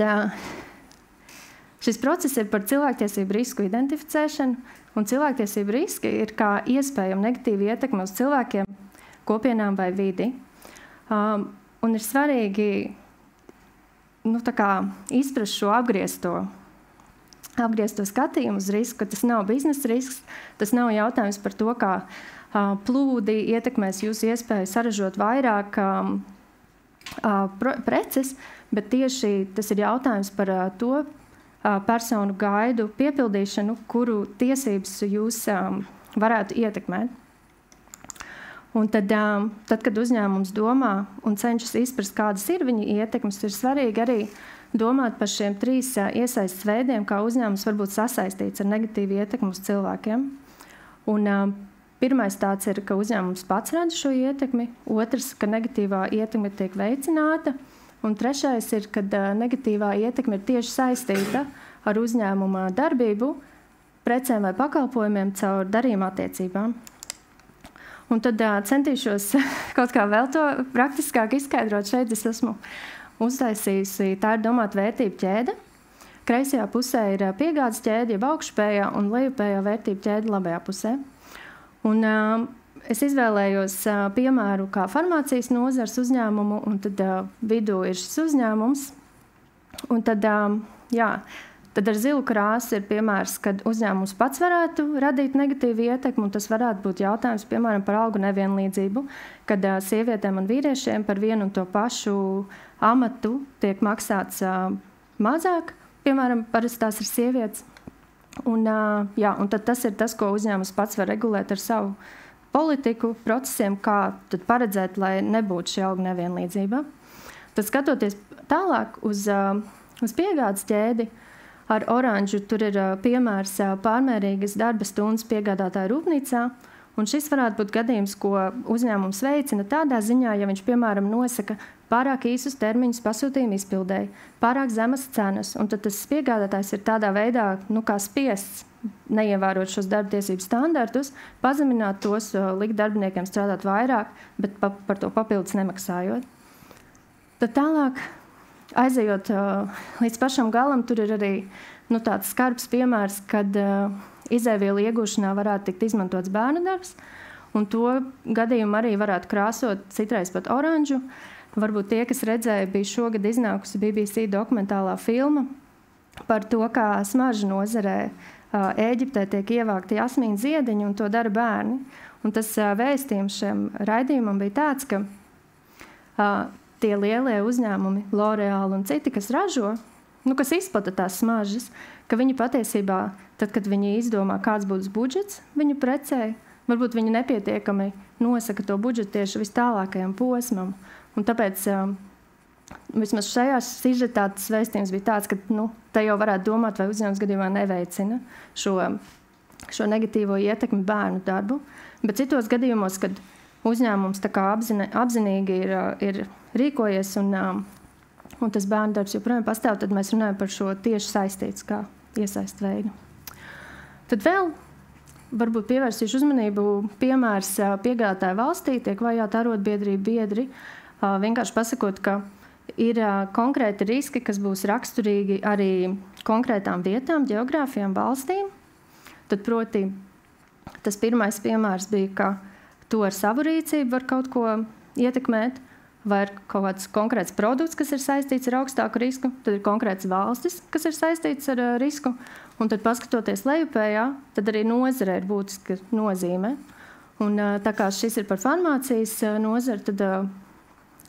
šis process ir par cilvēktiesību risku identificēšanu, un cilvēktiesību riski ir kā iespējama negatīva ietekme uz cilvēkiem, kopienām vai vidi. Un ir svarīgi izprast šo apgriezto skatījumu uz risku, ka tas nav biznesa risks, tas nav jautājums par to, kā plūdi ietekmēs jūsu iespēju saražot vairāk preces, bet tieši tas ir jautājums par to personu gaidu piepildīšanu, kuru tiesības jūs varētu ietekmēt. Un tad, kad uzņēmums domā un cenšas izprast, kādas ir viņa ietekmes, ir svarīgi arī domāt par šiem 3 iesaistes veidiem, kā uzņēmums var būt sasaistīts ar negatīvu ietekmi uz cilvēkiem. Un, pirmais tāds ir, ka uzņēmums pats redz šo ietekmi, otrs, ka negatīvā ietekme tiek veicināta, un trešais ir, kad negatīvā ietekme ir tieši saistīta ar uzņēmuma darbību, precēm vai pakalpojumiem caur darījuma attiecībām. Un tad centīšos kaut kā vēl to praktiskāk izskaidrot. Šeit es esmu uztaisījusi, tā ir domāta vērtību ķēde. Kreisajā pusē ir piegādes ķēde, jeb augšpējā, un lejupējā vērtību ķēde labajā pusē. Un es izvēlējos piemēru kā farmācijas nozars uzņēmumu, un tad vidū ir šis uzņēmums. Un tad, tad ar zilu krāsu ir piemērs, kad uzņēmums pats varētu radīt negatīvu ietekmi, un tas varētu būt jautājums, piemēram, par algu nevienlīdzību, kad sievietēm un vīriešiem par vienu un to pašu amatu tiek maksāts mazāk, piemēram, parasti tās ir sievietes. Un tad tas ir tas, ko uzņēmums pats var regulēt ar savu politiku, procesiem, kā tad paredzēt, lai nebūtu šī algu nevienlīdzība. Tad skatoties tālāk uz piegādes ķēdi, ar oranžu tur ir piemērs pārmērīgas darba stundas piegādātāja rūpnīcā, un šis varētu būt gadījums, ko uzņēmums veicina tādā ziņā, ja viņš, piemēram, nosaka pārāk īsus termiņus pasūtījumu izpildēji, pārāk zemas cenas, un tad tas piegādātājs ir tādā veidā, kā spiests, neievērot šos darba tiesību standartus, pazemināt tos, likt darbiniekiem strādāt vairāk, bet par to papildus nemaksājot. Tad tālāk, aizejot līdz pašam galam, tur ir arī tāds skarbs piemērs, kad izēvielu iegūšanā varētu tikt izmantots bērnu darbs, un to gadījumu arī varētu krāsot citreiz pat oranžu. Varbūt tie, kas redzēja, bija šogad iznākusi BBC dokumentālā filma par to, kā smaržu nozarē Ēģiptē tiek ievākti jasmīna ziediņi, un to dara bērni. Un tas vēstījums šiem raidījumam bija tāds, ka tie lielie uzņēmumi, L'Oreal un citi, kas ražo, kas izplata tās smaržas, ka viņi patiesībā, tad, kad viņi izdomā, kāds būs budžets viņu precei, varbūt viņi nepietiekami nosaka to budžetu tieši vis tālākajam posmam. Un tāpēc vismaz šajā sižetā tas vēstījums bija tāds, ka te jau varētu domāt, vai uzņēmums gadījumā neveicina šo negatīvo ietekmi bērnu darbu. Bet citos gadījumos, kad uzņēmums tā kā apzinīgi ir rīkojies un tas bērnu darbs joprojām pastāv, tad mēs runājam par šo tieši saistīts kā iesaist veidu. Tad vēl varbūt pievērsīšu uzmanību piemērs piegādātāju valstī, tiek vajāti arotbiedrību biedri, vienkārši pasakot, ka ir konkrēti riski, kas būs raksturīgi arī konkrētām vietām, geogrāfijām, valstīm. Tad, proti, tas pirmais piemērs bija, ka to ar savu rīcību var kaut ko ietekmēt, vai ir kaut kāds konkrēts produkts, kas ir saistīts ar augstāku risku, tad ir konkrēts valstis, kas ir saistīts ar risku, un tad paskatoties lejupējā, tad arī nozare ir būtiska nozīme. Un tā kā šis ir par farmācijas nozari, tad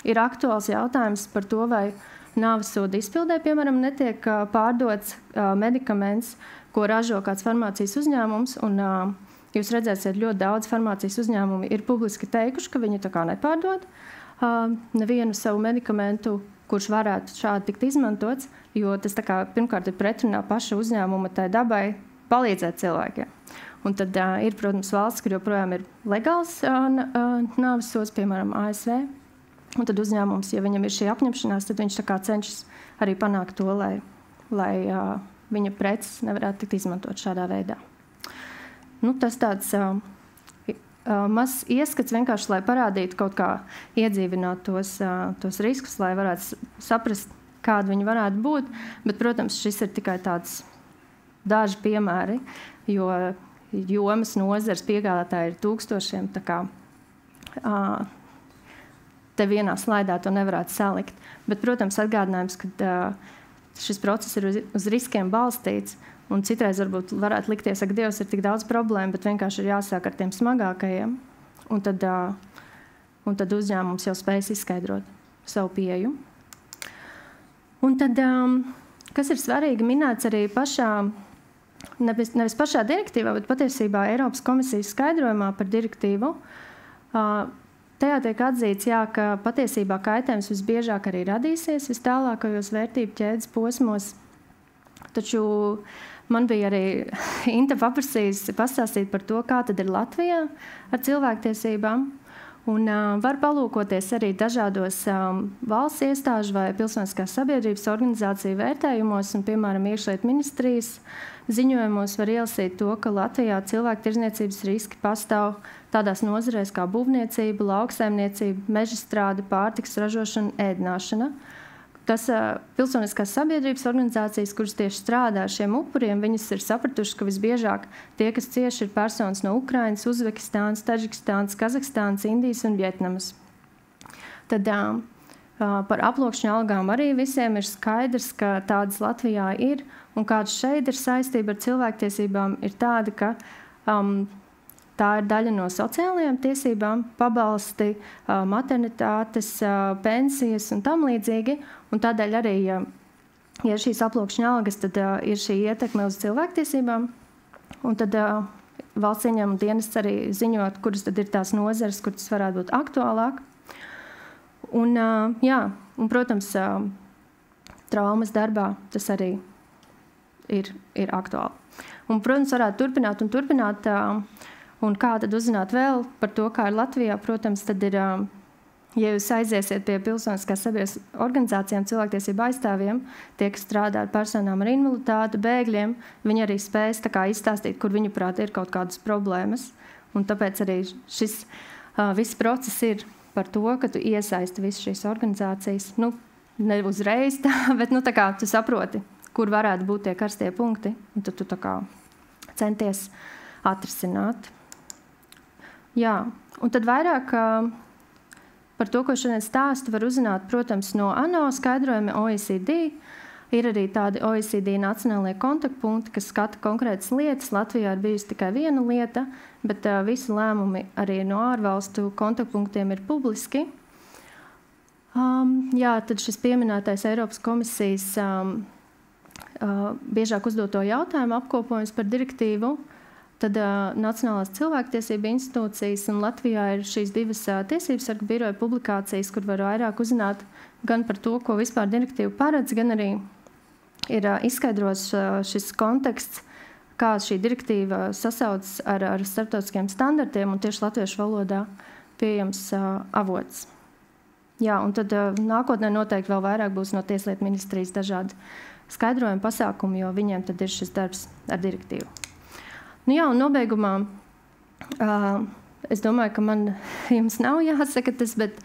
ir aktuāls jautājums par to, vai nāvessoda izpildē, piemēram, netiek pārdots medikaments, ko ražo kāds farmācijas uzņēmums, un jūs redzēsiet, ļoti daudz farmācijas uzņēmumi ir publiski teikuši, ka viņi tā kā nepārdod nevienu savu medikamentu, kurš varētu šādi tikt izmantots, jo tas tā kā pirmkārt ir pretrunā paša uzņēmuma tai dabai palīdzēt cilvēkiem. Un tad ir, protams, valsts, kur joprojām ir legāls nāvessods, piemēram, ASV. Un tad uzņēmums, ja viņam ir šī apņemšanās, tad viņš tā kā cenšas arī panākt to, lai viņa preces nevarētu tikt izmantot šādā veidā. Tas tāds mazs ieskats vienkārši, lai parādītu kaut kā iedzīvināt tos riskus, lai varētu saprast, kādi viņi varētu būt. Bet, protams, šis ir tikai tāds daži piemēri, jo jomas nozars piegādātāji ir tūkstošiem, tā kā te vienā slaidā to nevarētu salikt. Bet, protams, atgādinājums, ka šis process ir uz riskiem balstīts, un citreiz varbūt varētu likties, ka Dievs ir tik daudz problēmu, bet vienkārši ir jāsāk ar tiem smagākajiem, un tad uzņēmums jau spējas izskaidrot savu pieeju. Un tad, kas ir svarīgi minēts arī pašā, nevis pašā direktīvā, bet patiesībā Eiropas komisijas skaidrojumā par direktīvu, tajā tiek atzīts, ka patiesībā kaitējums visbiežāk arī radīsies vistālākajos vērtību ķēdes posmos. Taču man bija arī Inta paprasījusi pastāstīt par to, kā tad ir Latvijā ar cilvēktiesībām. Un var palūkoties arī dažādos valsts iestāžu vai pilsoniskās sabiedrības organizāciju vērtējumos, un, piemēram, iekšlietu ministrijas ziņojumos var ielasīt to, ka Latvijā cilvēktirdzniecības riski pastāv tādās nozarēs kā būvniecība, lauksaimniecība, mežastrāde, pārtikas ražošana, ēdināšana. tas pilsoniskās sabiedrības organizācijas, kuras tieši strādā ar šiem upuriem, viņas ir sapratuši, ka visbiežāk tie, kas cieši, ir personas no Ukrainas, Uzbekistānas, Taģikistānas, Kazahstānas, Indijas un Vietnamas. Tad par aploksņa algām arī visiem ir skaidrs, ka tādas Latvijā ir, un kāds šeit ir saistība ar cilvēktiesībām, ir tāda, ka tā ir daļa no sociālajām tiesībām, pabalsti, maternitātes, pensijas un tam līdzīgi. Un tādēļ arī, ja šīs aploksņa algas, tad ir šī ietekme uz cilvēktiesībām. Un tad valsts ieņēmuma dienests arī ziņot, kuras tad ir tās nozares, kur tas varētu būt aktuālāk. Un, protams, traumas darbā tas arī ir aktuāli. Un, protams, varētu turpināt. Un kā tad uzzināt vēl par to, kā ir Latvijā? Protams, tad ir, ja jūs aiziesiet pie pilsoniskās sabiedrības organizācijām, cilvēktiesību aizstāvjiem, tie, kas strādā ar personām ar invaliditāti, bēgļiem, viņi arī spēs tā kā izstāstīt, kur viņuprāt ir kaut kādas problēmas. Un tāpēc arī šis viss process ir par to, ka tu iesaisti visas šīs organizācijas. Nu, ne uzreiz tā, bet tā kā tu saproti, kur varētu būt tie karstie punkti, un tad tu tā kā centies atrisināt. Jā, un tad vairāk par to, ko šodien stāstu, var uzzināt, protams, no ANO skaidrojumi OECD. Ir arī tādi OECD nacionālie kontaktpunkti, kas skata konkrētas lietas. Latvijā ir bijusi tikai viena lieta, bet visi lēmumi arī no ārvalstu kontaktpunktiem ir publiski. Tad šis pieminētais Eiropas komisijas biežāk uzdoto jautājumu apkopojums par direktīvu. Tad Nacionālās cilvēktiesība institūcijas un Latvijā ir šīs divas tiesības sargu biroja publikācijas, kur var vairāk uzzināt gan par to, ko vispār direktīva paredz, gan arī ir izskaidrots šis konteksts, kā šī direktīva sasaucas ar starptautiskiem standartiem un tieši latviešu valodā pieejams avots. Jā, un tad nākotnē noteikti vēl vairāk būs no Tieslietu ministrijas dažādi skaidrojumi pasākumi, jo viņiem tad ir šis darbs ar direktīvu. Nu jā, un nobeigumā es domāju, ka jums nav jāsaka tas, bet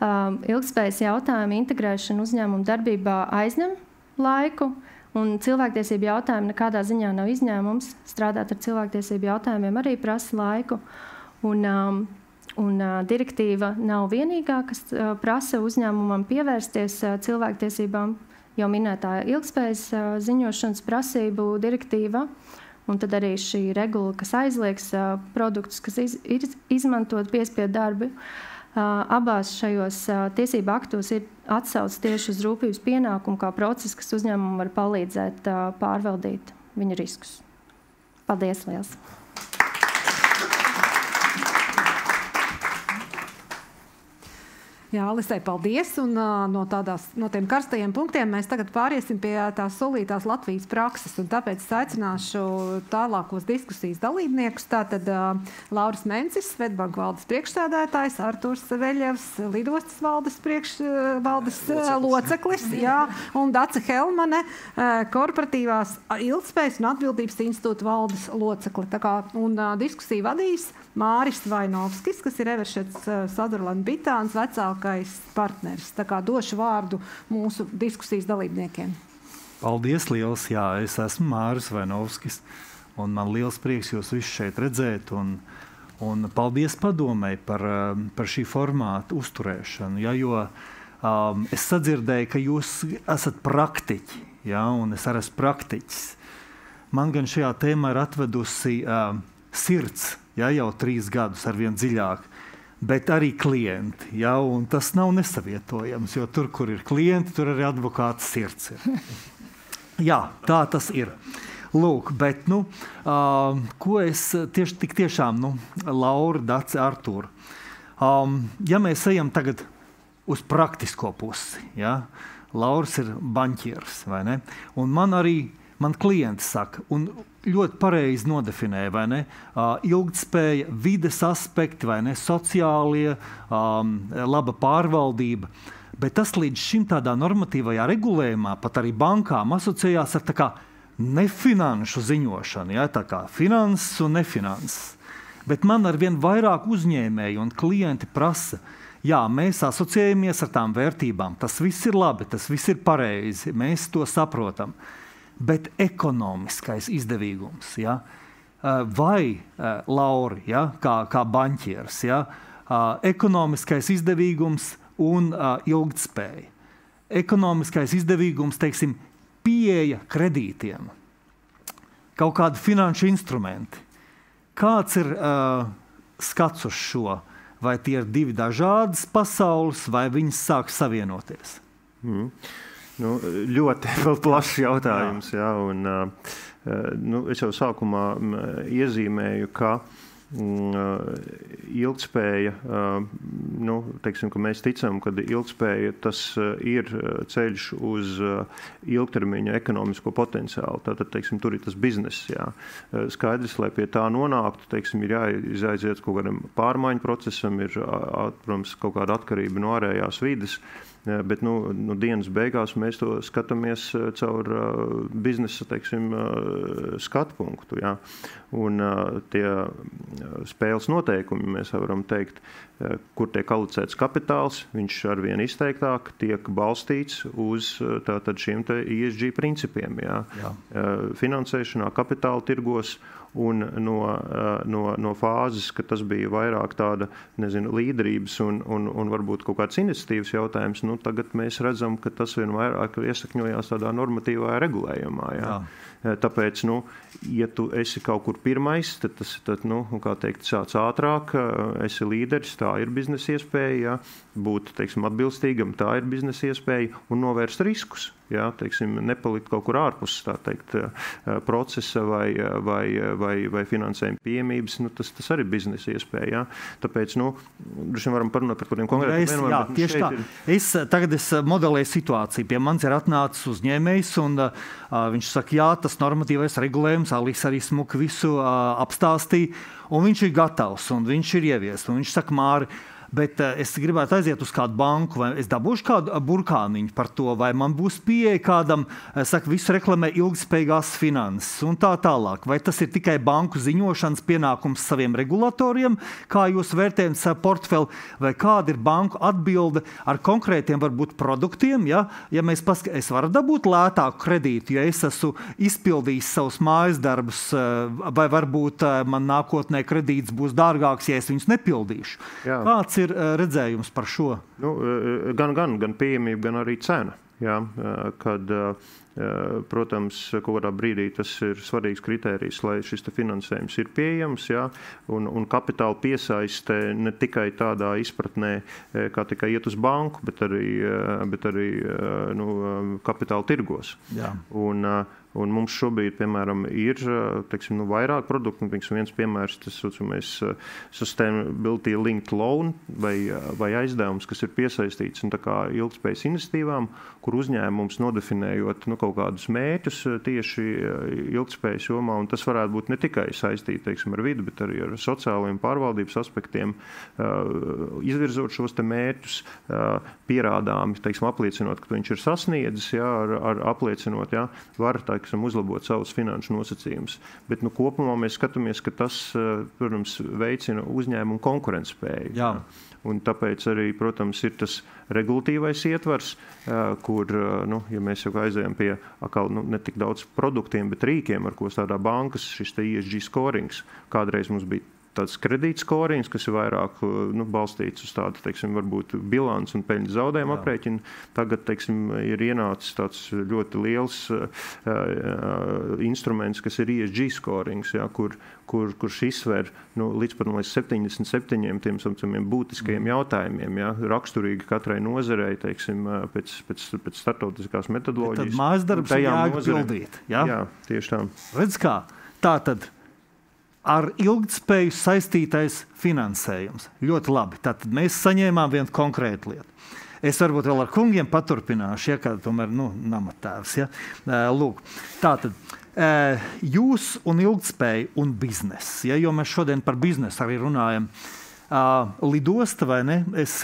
ilgtspējas jautājumu integrēšana uzņēmuma darbībā aizņem laiku, un cilvēktiesību jautājumi nekādā ziņā nav izņēmums. Strādāt ar cilvēktiesību jautājumiem arī prasa laiku, un direktīva nav vienīgā, kas prasa uzņēmumam pievērsties cilvēktiesībām, jau minētā ilgtspējas ziņošanas prasību direktīva. Un tad arī šī regula, kas aizliegs produktus, kas izmantot piespiedu darbu, abās šajos tiesību aktos ir atsauce tieši uz rūpības pienākumu kā procesu, kas uzņēmumam var palīdzēt pārvaldīt viņa riskus. Paldies liels! Jā, Alisei, paldies. Un no tiem karstajiem punktiem mēs tagad pāriesim pie tās solītās Latvijas prakses. Un tāpēc es aicināšu tālākos diskusijas dalībniekus. Tātad Lauris Mencis, Svetbank valdes priekšsēdētājs, Arturs Veļevs, Lidostas valdes loceklis, jā, un Dace Helmane, Korporatīvās ilgtspējas un atbildības institūta valdes locekli. Un diskusiju vadīs Māris Vainovskis, kas ir Everšets Sutherland Bitāns vecākais partneris. Tā kā došu vārdu mūsu diskusijas dalībniekiem. Paldies liels, jā, es esmu Māris Vainovskis, un man liels prieks jūs visus šeit redzēt, un paldies padomei par šī formāta uzturēšanu, ja, jo es sadzirdēju, ka jūs esat praktiķi, ja, un es arī esmu praktiķis. Man gan šajā tēmā ir atvedusi sirds, ja, jau 3 gadus ar vien dziļāk, bet arī klienti, ja, un tas nav nesavietojams, jo tur, kur ir klienti, tur arī advokāta sirds ir. Jā, tā tas ir. Lūk, bet, ko es tik tiešām, Laura, Dace, Artūra, ja mēs ejam tagad uz praktisko pusi, ja, Lauris ir baņķieris, vai ne, un man klienti saka, un ļoti pareizi nodefinē, vai ne, ilgtspēja, vides aspekti, vai ne, sociālie, laba pārvaldība, bet tas līdz šim tādā normatīvajā regulējumā, pat arī bankām asociējās ar tā kā nefinanšu ziņošanu, ja, tā kā finanses un nefinanses. Bet man arvien vairāk uzņēmēji un klienti prasa, jā, mēs asociējamies ar tām vērtībām. Tas viss ir labi, tas viss ir pareizi, mēs to saprotam. Bet ekonomiskais izdevīgums, ja? Vai Lauri, ja? kā baņķieris, ja? Ekonomiskais izdevīgums un ilgtspēja. Ekonomiskais izdevīgums, teiksim, pieeja kredītiem, kaut kādi finanšu instrumenti. Kāds ir skats uz šo? Vai tie ir divi dažādas pasaules, vai viņas sāk savienoties? Nu, ļoti plašs jautājums. Jā, un, es jau sākumā iezīmēju, ka ilgtspēja, teiksim, ka mēs ticam, ka ilgtspēja tas ir ceļš uz ilgtermiņa ekonomisko potenciālu. Tātad, teiksim, tur ir tas bizness. Jā. Skaidrs, lai pie tā nonāktu, teiksim, ir jāiziet kaut kādam pārmaiņu procesam, ir, protams, kaut kāda atkarība no ārējās vides. Bet dienas beigās mēs to skatāmies caur biznesa, teiksim, skatu punktu. Ja? Un tie spēles noteikumi, mēs varam teikt, kur tiek alicēts kapitāls, viņš arvien izteiktāk tiek balstīts uz tātad šiem te ESG principiem. Ja? Finansēšanā, kapitāla tirgos. Un no fāzes, ka tas bija vairāk tāda, līderības un varbūt kaut kāds iniciatīvas jautājums, tagad mēs redzam, ka tas vien vairāk iesakņojās tādā normatīvā regulējumā. Jā. Tāpēc, ja tu esi kaut kur pirmais, tad tas kā teikt, sāc ātrāk, esi līderis, tā ir biznesa iespēja, jā. Būt, teiksim, atbilstīgam, tā ir biznesa iespēja, un novērst riskus. Jā, teiksim, nepalikt kaut kur ārpus, tā teikt, procesa vai finansējuma pieejamības, tas arī biznesa iespēja. Jā. Tāpēc, droši vien varam parunāt par kādiem konkrētiem. Jā, tieši tā. Tagad es modelēju situāciju. Pie manis ir atnācis uzņēmējs, un viņš saka, jā, tas normatīvais regulējums, Alis arī smuki visu apstāstīja, un viņš ir gatavs, un viņš ir ieviests. Un viņš saka, Māri, bet es gribētu aiziet uz kādu banku, vai es dabūšu kādu burkāniņu par to, vai man būs pieeja kādam, saka, visu reklamē ilgspējīgās finanses un tā tālāk. Vai tas ir tikai banku ziņošanas pienākums saviem regulatoriem, kā jūs vērtējat savu portfeli, vai kāda ir banku atbilde ar konkrētiem varbūt produktiem, ja mēs es varu dabūt lētāku kredītu, ja es esmu izpildījis savus mājas darbus, vai varbūt man nākotnē kredīts būs dārgāks, ja es viņus nepildīšu. Jā. Kāds ir redzējums par šo? Gan pieejamība, gan arī cena. Jā, kad, protams, kaut kādā brīdī tas ir svarīgs kritērijs, lai šis finansējums ir pieejams, jā, un kapitāla piesaiste ne tikai tādā izpratnē, kā tikai iet uz banku, bet arī kapitāla tirgos. Jā. Un mums šobrīd, piemēram, ir teiksim, vairāk produktu. Viens piemērs, tas saucamais Sustainability Linked Loan vai aizdevums, kas ir piesaistīts ilgspējas iniciatīvām, kur uzņēmums nodefinējot kaut kādus mērķus tieši ilgspējas jomā. Un tas varētu būt ne tikai saistīti, teiksim, ar vidi, bet arī ar sociālajiem pārvaldības aspektiem. Izvirzot šos te mērķus, pierādāmi, teiksim, apliecinot, ka viņš ir sasniedzis, jā, ar apliecinot, jā, var uzlabot savus finanšu nosacījumus. Bet kopumā mēs skatāmies, ka tas, protams, veicina uzņēmumu konkurentspēju. Jā. Un tāpēc arī, protams, ir tas regulatīvais ietvars, kur, ja mēs jau aizējām pie ne tik daudz produktiem, bet rīkiem, ar ko strādā bankas, šis te ESG scorings. Kādreiz mums bija tāds kredītskorings, kas ir vairāk balstīts uz tādu, teiksim, varbūt bilants un peļņas zaudējumu aprēķinu. Tagad, teiksim, ir ienācis tāds ļoti liels instruments, kas ir ESG skorings, jā, kurš izsver līdz pat 77 tiem būtiskajiem jautājumiem, jā, raksturīgi katrai nozarei, teiksim, pēc startautiskās metodoloģijas. Tad mājasdarbs jāpildīt. Jā? Jā, tieši tā. Redz kā, tātad ar ilgtspēju saistītais finansējums. Ļoti labi. Tātad mēs saņēmām vienu konkrētu lietu. Es varbūt vēl ar kungiem paturpināšu, ja, kā tomēr, namatēvs. Ja. Lūk, tātad jūs un ilgtspēja un biznes, ja, jo mēs šodien par biznesu arī runājam. lidosta vai ne,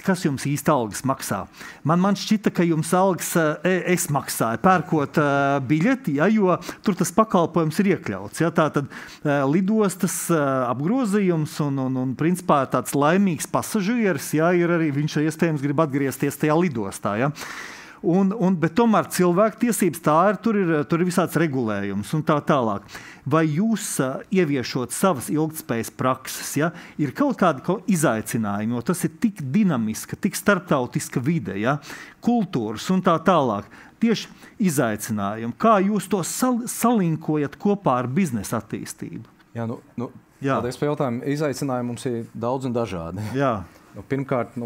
kas jums īsti algas maksā? Man šķita, ka jums algas es maksāju, pērkot biļeti, ja, jo tur tas pakalpojums ir iekļauts. Ja, tātad lidostas apgrozījums un principā tāds laimīgs pasažieris, ja, ir arī viņš iespējams grib atgriezties tajā lidostā. Ja. Bet tomēr cilvēktiesības tur ir visāds regulējums un tā tālāk. Vai jūs ieviešot savas ilgtspējas prakses, ja, ir kaut kādi izaicinājumi, jo tas ir tik dinamiska, tik starptautiska vide, ja, kultūras un tā tālāk. Tieši izaicinājumi. Kā jūs to salinkojat kopā ar biznesa attīstību? Jā, paldies par jautājumu. Izaicinājumi mums ir daudz un dažādi. Jā. Pirmkārt,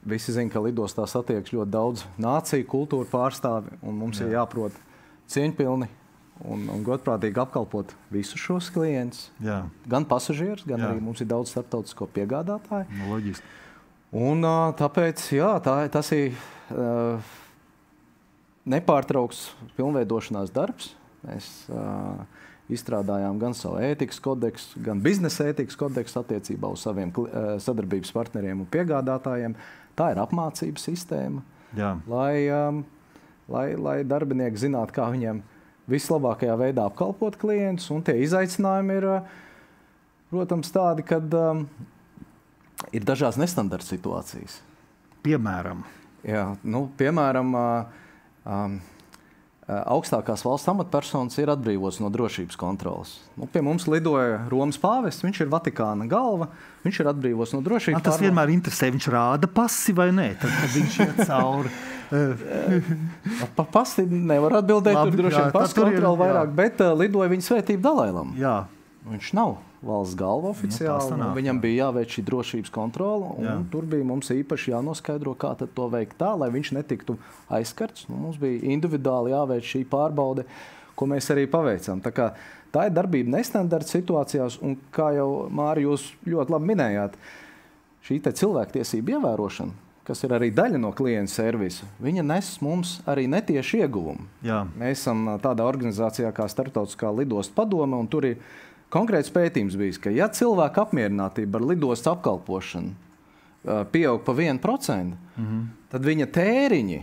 visi zina, ka lidostā satiekas ļoti daudz nāciju, kultūru pārstāvi, un mums ir jāprot cieņpilni un godprātīgi apkalpot visus šos klientus. Jā. Gan pasažierus, gan arī mums ir daudz starptautisko piegādātāju. Loģiski. Un tāpēc, tas ir nepārtrauks pilnveidošanās darbs. Mēs izstrādājām gan savu ētikas kodeksu, gan biznesa ētikas kodeksu attiecībā uz saviem sadarbības partneriem un piegādātājiem. Tā ir apmācības sistēma, lai darbinieki zinātu, kā viņiem vislabākajā veidā apkalpot klientus. Un tie izaicinājumi ir, protams, tādi, kad ir dažās nestandarta situācijas. Piemēram? Jā, piemēram, augstākās valsts amatpersonas ir atbrīvots no drošības kontrolas. Pie mums lidoja Romas pāvests, viņš ir Vatikāna galva, viņš ir atbrīvots no drošības. Tas vienmēr interesē, viņš rāda pasi vai nē, tad viņš iet cauri. Pasi nevar atbildēt, tur droši vien pasi kontrola vairāk, bet lidoja viņa svētība Dalailam. Jā. Viņš nav valsts galva oficiāli, viņam bija jāveic šī drošības kontrola, un tur bija mums īpaši jānoskaidro, kā tad to veikt tā, lai viņš netiktu aizskarts. Mums bija individuāli jāveic šī pārbaude, ko mēs arī paveicām. Tā ir darbība nestandarta situācijās, un kā jau, Māri, jūs ļoti labi minējāt, šī cilvēktiesība ievērošana, kas ir arī daļa no klienta servisa, viņa nes mums arī netieši ieguvumu. Jā. Mēs esam tādā organizācijā kā Starptautiskā lidostu padome, un tur ir konkrēts pētījums bijis, ka ja cilvēka apmierinātība ar lidostu apkalpošanu pieaug pa 1%, tad viņa tēriņi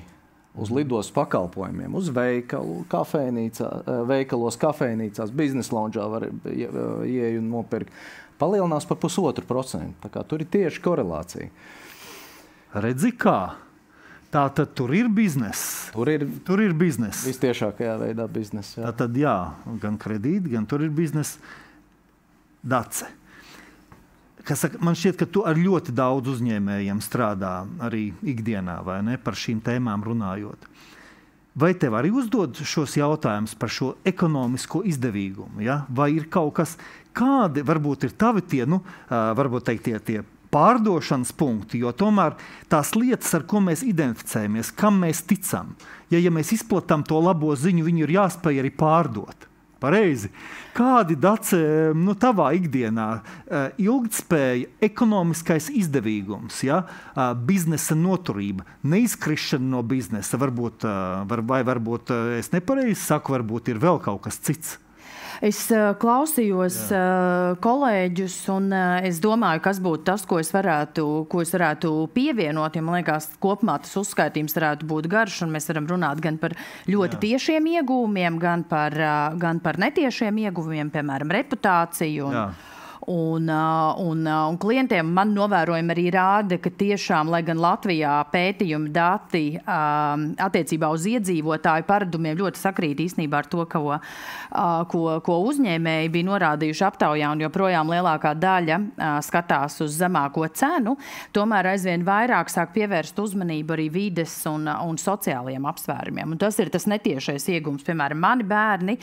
uz lidostu pakalpojumiem, uz veikalu, veikalos, kafejnīcās, biznesa lounžā var ieeju un nopirkt, palielinās par 1,5%. Tā kā tur ir tieši korelācija. Redzi kā? Tātad tur ir bizness. Tur ir bizness. Vistiešākajā veidā bizness. Jā. Tātad gan kredīti, gan tur ir bizness. Dace. Man šķiet, ka tu ar ļoti daudz uzņēmējiem strādā arī ikdienā, vai ne, par šīm tēmām runājot. Vai tev arī uzdod šos jautājumus par šo ekonomisko izdevīgumu? Ja? Vai ir kaut kas, kādi varbūt ir tavi varbūt teikt, tie pārdošanas punkti, jo tomēr tās lietas, ar ko mēs identificējamies, kam mēs ticam, ja mēs izplatām to labo ziņu, viņu ir jāspēj arī pārdot. Pareizi. Kādi, Dace, tavā ikdienā ilgtspēja, ekonomiskais izdevīgums, biznesa noturība, neizkrišana no biznesa, varbūt es nepareizi saku, varbūt ir vēl kaut kas cits? Es klausījos kolēģus, un es domāju, kas būtu tas, ko es varētu pievienot. Ja man liekas, kopumā tas uzskaitījums varētu būt garš, un mēs varam runāt gan par ļoti tiešiem ieguvumiem, gan par netiešiem ieguvumiem, piemēram, reputāciju. Un klientiem man novērojumi arī rāda, ka tiešām, lai gan Latvijā pētījumi dati attiecībā uz iedzīvotāju paradumiem ļoti sakrīt īstenībā ar to, ko uzņēmēji bija norādījuši aptaujā, un joprojām lielākā daļa skatās uz zemāko cenu, tomēr aizvien vairāk sāk pievērst uzmanību arī vides un sociālajiem apsvērumiem. Un tas ir tas netiešais iegums. Piemēram, mani bērni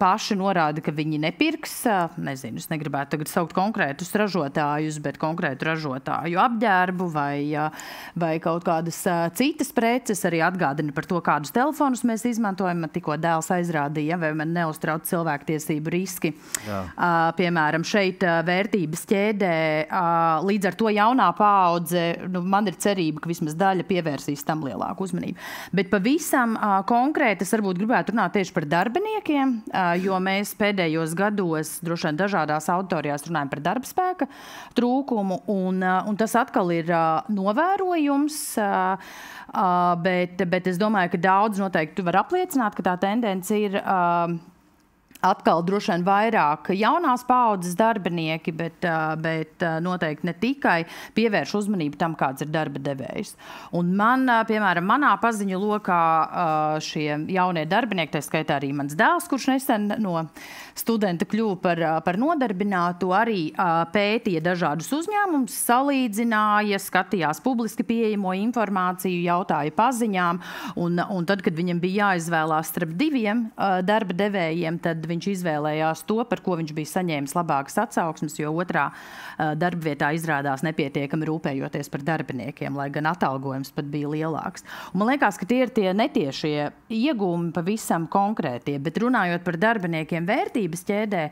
paši norāda, ka viņi nepirks, nezinu, es negribētu tagad saukt konkrētus ražotājus, bet konkrētu ražotāju apģērbu vai kaut kādas citas preces, arī atgādina par to, kādus telefonus mēs izmantojam. Man tikko dēls aizrādīja, vai man neuztrauc cilvēktiesību riski. Piemēram, šeit vērtības ķēdē, līdz ar to jaunā paudze, man ir cerība, ka vismaz daļa pievērsīs tam lielāku uzmanību. Bet pavisam konkrēti es varbūt gribētu runāt tieši par darbiniekiem, jo mēs pēdējos gados droši vien dažādās auditorijās runājam par darbspēka trūkumu, un tas atkal ir novērojums, bet es domāju, ka daudz noteikti var apliecināt, ka tā tendence ir atkal droši vien vairāk jaunās paaudzes darbinieki, bet noteikti ne tikai pievērš uzmanību tam, kāds ir darba devējs. Un piemēram, manā paziņu lokā šie jaunie darbinieki, tā skaitā arī mans dēls, kurš nesen no studenta kļuva par nodarbinātu, arī pētīja dažādus uzņēmumus, salīdzināja, skatījās publiski pieejamo informāciju, jautāja paziņām, un tad, kad viņam bija jāizvēlās starp diviem darba devējiem, tad viņš izvēlējās to, par ko viņš bija saņēmis labākas atsauksmes, jo otrā darba vietā izrādās nepietiekami rūpējoties par darbiniekiem, lai gan atalgojums pat bija lielāks. Un man liekas, ka tie ir tie netiešie iegūmi pavisam konkrētie, bet runājot par darbiniekiem vērtības ķēdē,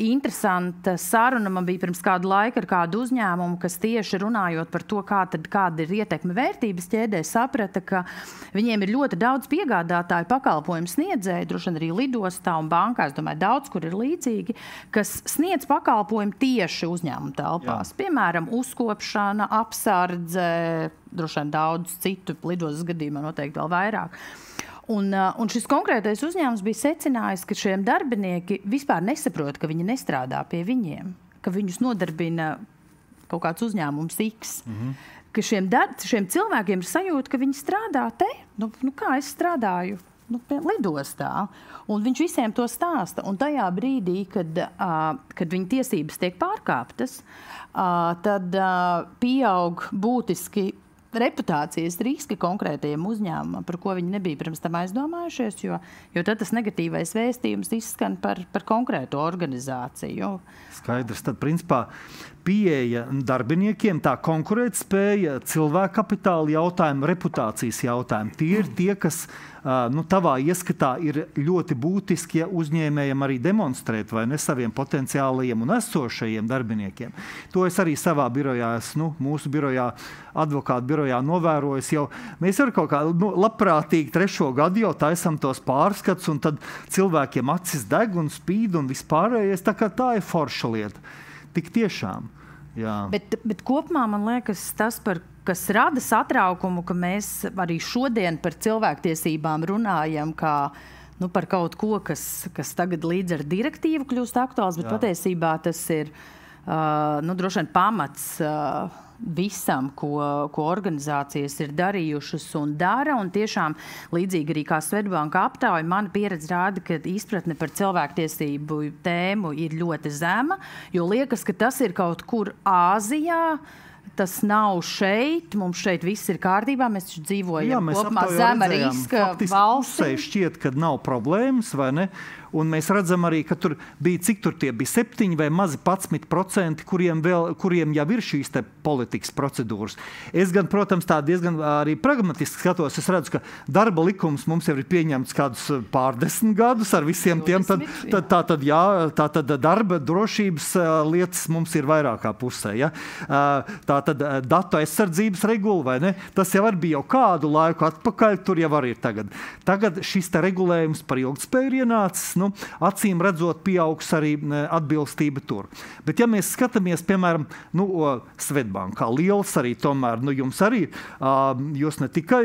interesanta saruna man bija pirms kādu laiku ar kādu uzņēmumu, kas tieši runājot par to, kāda ir ietekme vērtības ķēdē, saprata, ka viņiem ir ļoti daudz piegādātāju pakalpojumu sniedzēju, droši vien arī lidostā un bankā, es domāju, daudz, kur ir līdzīgi, kas sniedz pakalpojumu tieši uzņēmumu telpās. Piemēram, uzkopšana, apsardze, droši vien daudz citu lidostas gadījumā noteikti vēl vairāk. Un šis konkrētais uzņēmums bija secinājis, ka šiem darbinieki vispār nesaprot, ka viņi nestrādā pie viņiem, ka viņus nodarbina kaut kāds uzņēmums X. Ka šiem cilvēkiem ir sajūta, ka viņi strādā te, kā es strādāju lidostā. Un viņš visiem to stāsta. Un tajā brīdī, kad viņa tiesības tiek pārkāptas, tad pieaug būtiski reputācijas riski konkrētajiem uzņēmumam, par ko viņi nebija pirms tam aizdomājušies, jo tad tas negatīvais vēstījums izskan par konkrēto organizāciju. Skaidrs. Tad, principā, pieeja darbiniekiem, tā konkurētspēja, cilvēku kapitāla jautājumi, reputācijas jautājumi. Tie ir tie, kas tavā ieskatā ir ļoti būtiski, ja uzņēmējiem arī demonstrēt vai ne saviem potenciālajiem un esošajiem darbiniekiem. To es arī savā birojā, mūsu birojā, advokātu birojā novērojis jau. Mēs ar kaut kā labprātīgi 3. gadu jau taisam tos pārskats, un tad cilvēkiem acis deg un spīd un vispārējais. Tā ir forša lieta. Tik tiešām. Jā. Bet kopumā man liekas tas, kas rada satraukumu, ka mēs arī šodien par cilvēktiesībām runājam kā par kaut ko, kas tagad līdz ar direktīvu kļūst aktuāls, bet patiesībā tas ir droši vien pamats visam, ko organizācijas ir darījušas un dara. Un tiešām līdzīgi arī kā Swedbanka aptauja, mana pieredze rāda, ka izpratne par cilvēktiesību tēmu ir ļoti zema, jo liekas, ka tas ir kaut kur Āzijā. Tas nav šeit, mums šeit viss ir kārtībā, mēs dzīvojam kopumā zema riska valstī. Šķiet, ka nav problēmas, vai ne? Un mēs redzam arī, ka tur bija, cik tur tie bija 7 vai mazi 11%, kuriem jau ir šīs te politikas procedūras. Es gan, protams, tā diezgan arī pragmatiski skatos. Es redzu, ka darba likums mums jau ir pieņemts kādus pārdesmit gadus ar visiem tiem. Tātad darba drošības lietas mums ir vairākā pusē. Ja? Tātad datu aizsardzības regula, vai ne? Tas jau arī bija jau kādu laiku atpakaļ, tur jau arī ir tagad. Tagad šis te regulējums par ilgtspēju ir ienācis. Acīm redzot, pieaugs arī atbilstība tur. Bet ja mēs skatāmies, piemēram, Swedbankā liels arī tomēr, jums arī, jūs ne tikai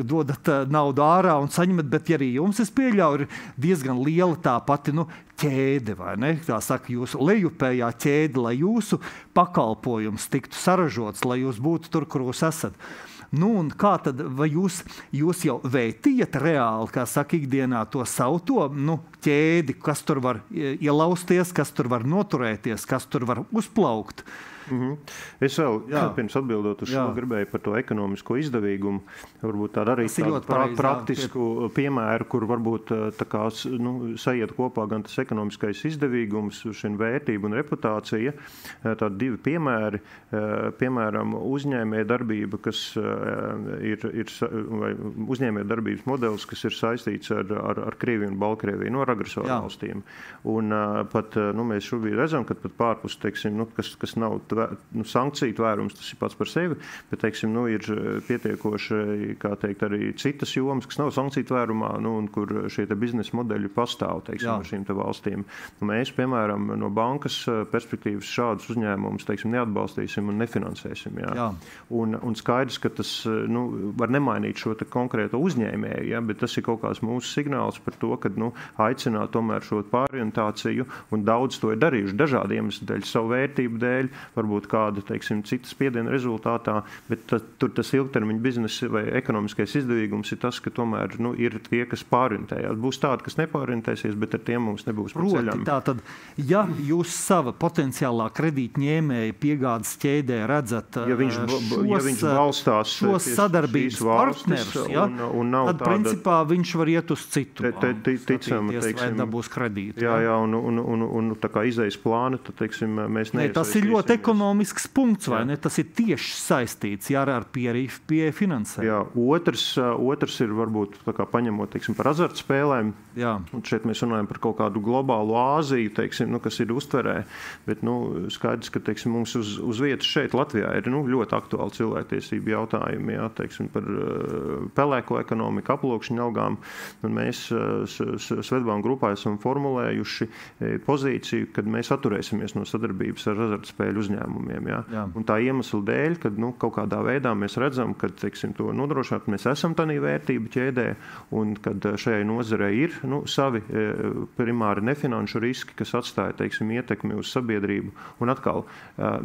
dodat naudu ārā un saņemat, bet arī jums, es pieļauju, ir diezgan liela tā pati, ķēde, vai ne? Tā saka, jūsu lejupējā ķēde, lai jūsu pakalpojums tiktu saražots, lai jūs būtu tur, kur jūs esat. Un kā tad, vai jūs jau vētījat reāli, kā saka, ikdienā to savu ķēdi, kas tur var ielausties, kas tur var noturēties, kas tur var uzplaukt? Es vēl pirms atbildot uz šo gribēju par to ekonomisko izdevīgumu, varbūt tādu arī praktisku piemēru, kur varbūt sajiet kopā gan tas ekonomiskais izdevīgums, šī vērtība un reputācija. Tādi 2 piemēri, piemēram, uzņēmēja darbība, kas vai uzņēmēja darbības modelis, kas ir saistīts ar Krieviju un Baltkrieviju, ar agresoru valstīm. Un pat mēs šobrīd redzam, ka pat pārpus, teiksim, kas nav sankciju tvērums, tas ir pats par sevi, bet, teiksim, ir pietiekoši, kā teikt, arī citas jomas, kas nav sankciju tvērumā, un kur šie te biznesa modeļi pastāv, teiksim, ar šīm te valstīm. Mēs, piemēram, no bankas perspektīvas šādus uzņēmumus, teiksim, neatbalstīsim un nefinansēsim. Jā. Un skaidrs, ka tas var nemainīt šo te konkrēto uzņēmēju, ja, bet tas ir kaut kāds mūsu signāls par to, ka aicināt tomēr šo pārorientāciju, un daudz to ir darījuši dažādi iemesli dēļ, savu vērtību dēļ, varbūt kāda, teiksim, citas spiediena rezultātā, bet tur tas ilgtermiņa biznesa vai ekonomiskais izdevīgums ir tas, ka tomēr ir tie, kas pārorientējās. Būs tādi, kas nepārorientēsies, bet ar tiem mums nebūs pa ceļam. Tātad, ja jūs sava potenciālā kredītņēmēja piegādes ķēdē redzat viņš balstās šos sadarbības partnerus, tad principā viņš var iet uz citu ticami, vai dabūs kredītu. Jā, un tā kā izejas plāna, tad, teiksim, mēs neiesaistīsimies. Tas ir ļoti ekonomisks punkts, vai ne? Tas ir tieši saistīts ar pie finansēm. Jā, otrs ir varbūt tā kā paņemot, teiksim, par azartspēlēm. Jā. Un šeit mēs runājam par kaut kādu globālu Āziju, teiksim, kas ir uztverē, bet, skaidrs, ka, teiksim, mums uz vietas šeit Latvijā ir, ļoti aktuāli cilvēktiesību jautājumi, jā, teiksim, par pelēko ekonomiku, aploksņu algām. Un mēs Svetbank grupā esam formulējuši pozīciju, kad mēs atturēsimies no sadarbības ar azartspēļu uzņēmumiem. Jā. Un tā iemesla dēļ, kad kaut kādā veidā mēs redzam, ka, teiksim, to nodrošināt, mēs esam tādā vērtību ķēdē, un kad šajai nozarei ir savi primāri nefinanšu riski, kas atstāja, teiksim, ietekmi uz sabiedrību. Un atkal,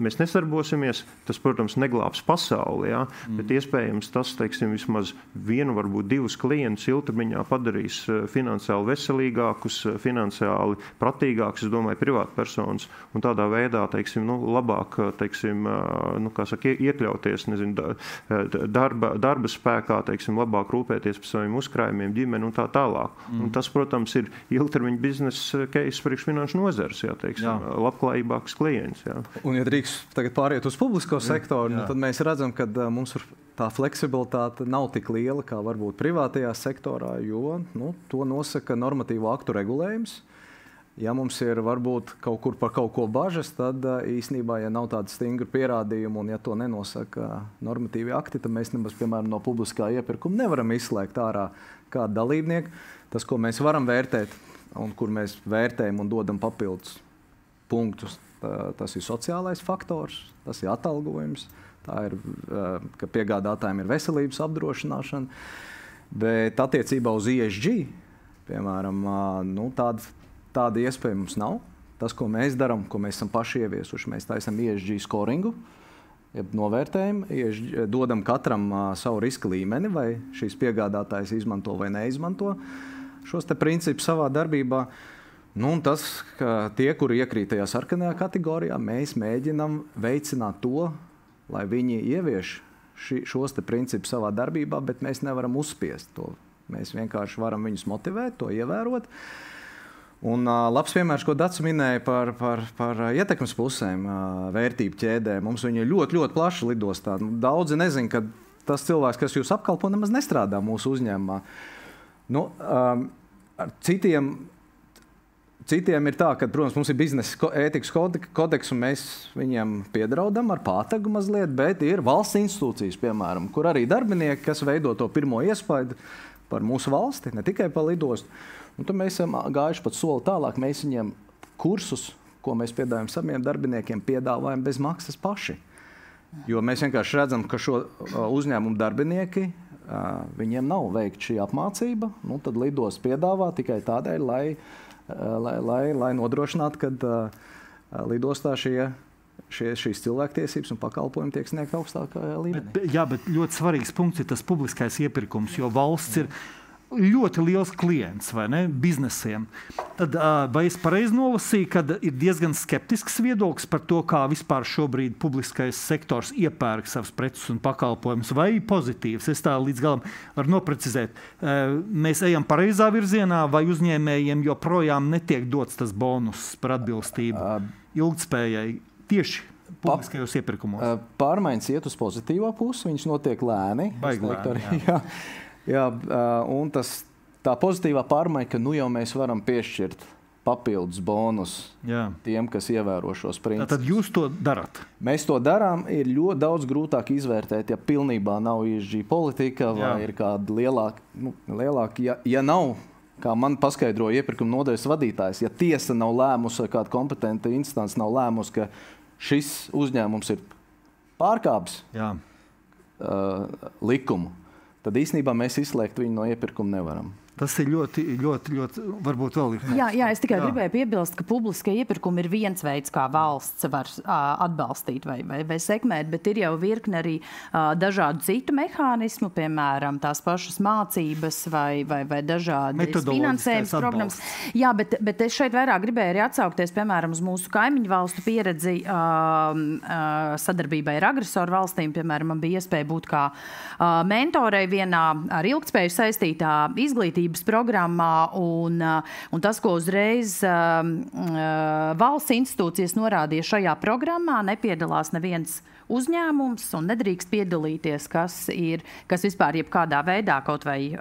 mēs nesarbosimies, tas, protams, neglābs pasauli, jā, bet iespējams tas, teiksim, vismaz vienu, varbūt divus klientus ilgtermiņā padarīs finansiāli veselīgākus, finansiāli pratīgākus, es domāju, privātpersonas, un tādā veidā, teiksim, labāk, teiksim, iekļauties, darba spēkā, teiksim, labāk rūpēties par saviem uzkrājumiem, ģimeni un tā tālāk. Un tas, protams, ir ilgtermiņa biznesa case priekš finanšu nozars, jā, teiksim, labklājīgāks klients. Jā. Un, ja drīkst tagad pāriet uz publisko sektoru, tad mēs redzam, ka mums tā fleksibilitāte nav tik liela, kā varbūt privātajā sektorā, jo to nosaka normatīvo aktu regulējums. Ja mums ir varbūt kaut kur par kaut ko bažas, tad īstenībā, ja nav tāda stingra pierādījuma un ja to nenosaka normatīvi akti, tad mēs nemaz, piemēram, no publiskā iepirkuma nevaram izslēgt ārā kādu dalībnieku. Tas, ko mēs varam vērtēt un kur mēs vērtējam un dodam papildus punktus, tas ir sociālais faktors, tas ir atalgojums, tā ir, ka piegādātājiem ir veselības apdrošināšana, bet attiecībā uz ESG, piemēram, tāda iespēja mums nav. Tas, ko mēs darām, ko mēs esam paši ieviesuši, mēs taisam ESG scoringu, novērtējumu, dodam katram savu riska līmeni, vai šīs piegādātājs izmanto vai neizmanto šos te principus savā darbībā. Un tas, ka tie, kuri iekrīt tajā sarkanajā kategorijā, mēs mēģinam veicināt to, lai viņi ievieš šos te principus savā darbībā, bet mēs nevaram uzspiest to. Mēs vienkārši varam viņus motivēt, to ievērot. Un labs piemērs, ko Dats minēja par ietekmes pusēm vērtību ķēdē. Mums viņa ļoti, ļoti plaši lidostā. Daudzi nezin, ka tas cilvēks, kas jūs apkalpo, nemaz nestrādā mūsu uzņēmumā. Ar citiem ir tā, ka, protams, mums ir biznesa ētikas kodeks, un mēs viņiem piedraudam ar pātagu mazliet, bet ir valsts institūcijas, piemēram, kur arī darbinieki, kas veido to pirmo iespaidu par mūsu valsti, ne tikai par lidostu. Un tad mēs esam gājuši pat soli tālāk. Mēs viņiem kursus, ko mēs piedāvājam saviem darbiniekiem, piedāvājam bez maksas paši. Jo mēs vienkārši redzam, ka šo uzņēmumu darbinieki, viņiem nav veikta šī apmācība. Tad lidos piedāvā tikai tādēļ, lai nodrošinātu, ka lidostā šīs cilvēktiesības un pakalpojumi tiek sniegt augstākajā līmenī. Bet ļoti svarīgs punkts ir tas publiskais iepirkums, jo valsts ir ļoti liels klients, vai ne, biznesiem. Tad, vai es pareizi nolasīju, kad ir diezgan skeptisks viedoklis par to, kā vispār šobrīd publiskais sektors iepērk savus preces un pakalpojumus, vai pozitīvs? Es tā līdz galam varu noprecizēt. Mēs ejam pareizā virzienā, vai uzņēmējiem joprojām netiek dots tas bonus par atbilstību ilgtspējai tieši publiskajos iepirkumos? Pārmaiņas iet uz pozitīvo pusi, viņas notiek lēni. Baigi lēni, jā. Jā, un tā pozitīvā pārmaiņa, ka jau mēs varam piešķirt papildus bonus tiem, kas ievēro šos principus. Tad jūs to darat? Mēs to darām. Ir ļoti daudz grūtāk izvērtēt, ja pilnībā nav ESG politika vai ir kāda lielāka, ja nav, kā man paskaidroja iepirkuma nodaļas vadītājs, ja tiesa nav lēmusi vai kāda kompetenta instance nav lēmusi, ka šis uzņēmums ir pārkāpis likumu, tad īstenībā mēs izslēgt viņu no iepirkuma nevaram. Tas ir ļoti, varbūt vēl ir. Jā, es tikai gribēju piebilst, ka publiskie iepirkumi ir viens veids, kā valsts var atbalstīt vai sekmēt, bet ir jau virkne arī dažādu citu mehānismu, piemēram, tās pašas mācības vai dažādi finansējums programmas. Jā, bet es šeit vairāk gribēju arī atsaukties, piemēram, uz mūsu kaimiņu valstu pieredzi sadarbībai ar agresoru valstīm. Piemēram, man bija iespēja būt kā mentorei vienā ar ilgtspēju saistītā izglītības programmā, un tas, ko uzreiz valsts institūcijas norādīja šajā programmā, nepiedalās neviens uzņēmums un nedrīkst piedalīties, kas vispār jebkādā veidā kaut vai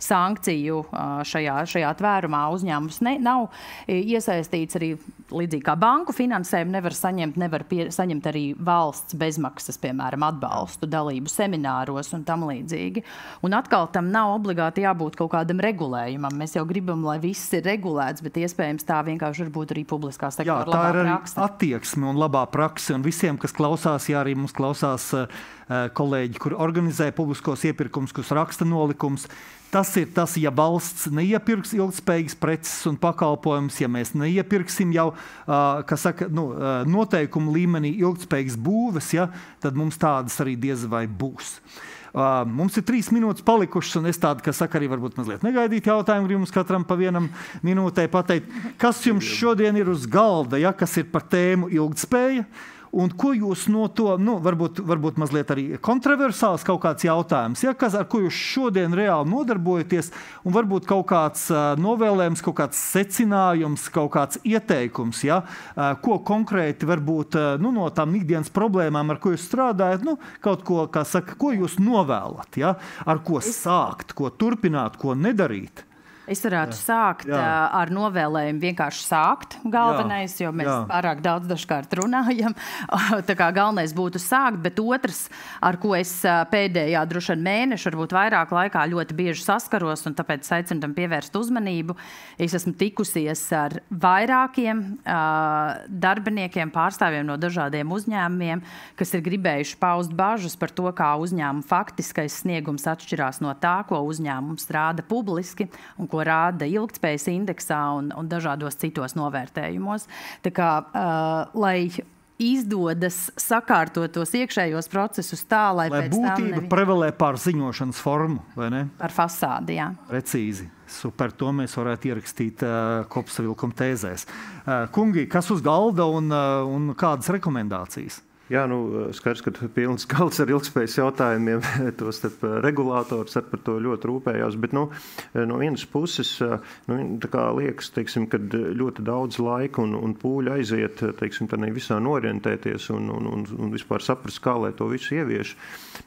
sankciju šajā tvērumā uzņēmums nav iesaistīts arī līdzīgi kā banku finansējumu nevar saņemt arī valsts bezmaksas, piemēram, atbalstu, dalību semināros un tam līdzīgi. Un atkal tam nav obligāti jābūt kaut kādam regulējumam. Mēs jau gribam, lai viss ir regulēts, bet iespējams tā vienkārši var būt arī publiskā sektora labā prakse. Jā, tā ir arī attieksme un labā prakse. Un visiem, kas klausās, arī mums klausās kolēģi, kur organizē publiskos iepirkumus, kas raksta nolikums. Tas ir tas, ja valsts neiepirks ilgtspējīgas preces un pakalpojumus, ja mēs neiepirksim jau, noteikumu līmenī ilgtspējīgas būves, tad mums tādas arī diez vai būs. Mums ir 3 minūtes palikušas, un es tādu, arī varbūt mazliet negaidīt jautājumu, gribu jums katram pa 1 minūtē pateikt, kas jums šodien ir uz galda, kas ir par tēmu ilgtspēja, un ko jūs no to, varbūt mazliet arī kontroversāls kaut kāds jautājums, ar ko jūs šodien reāli nodarbojaties, un varbūt kaut kāds novēlējums, kaut kāds secinājums, kaut kāds ieteikums, ko konkrēti varbūt no tām ikdienas problēmām, ar ko jūs strādājat, kaut ko, ko jūs novēlat, ar ko sākt, ko turpināt, ko nedarīt. Es varētu sākt ar novēlējumu vienkārši sākt galvenais, jo mēs pārāk daudz dažkārt runājam. Tā kā galvenais būtu sākt, bet otrs, ar ko es pēdējā droši vien mēnešu, varbūt vairāk laikā ļoti bieži saskaros, un tāpēc aicinu tam pievērst uzmanību. Es esmu tikusies ar vairākiem darbiniekiem, pārstāvjiem no dažādiem uzņēmumiem, kas ir gribējuši paust bažas par to, kā uzņēmuma faktiskais sniegums atšķirās no tā, ko uzņēmums rāda publiski un ko rāda ilgtspējas indeksā un dažādos citos novērtējumos. Tā kā, lai izdodas sakārtot tos iekšējos procesus tā, lai pēc tam būtība prevalē pār ziņošanas formu, vai ne? Par fasādi, jā. Precīzi. Super, to mēs varētu ierakstīt kopsavilkuma tēzēs. Kungi, kas uz galda un kādas rekomendācijas? Jā, skaidrs, ka pilns galds ar ilgtspējas jautājumiem, tos regulātors par to ļoti rūpējās, bet no vienas puses tā kā liekas, teiksim, kad ļoti daudz laika un pūļu aiziet, teiksim, tā visā norientēties un vispār saprast, kā lai to visu ievieš.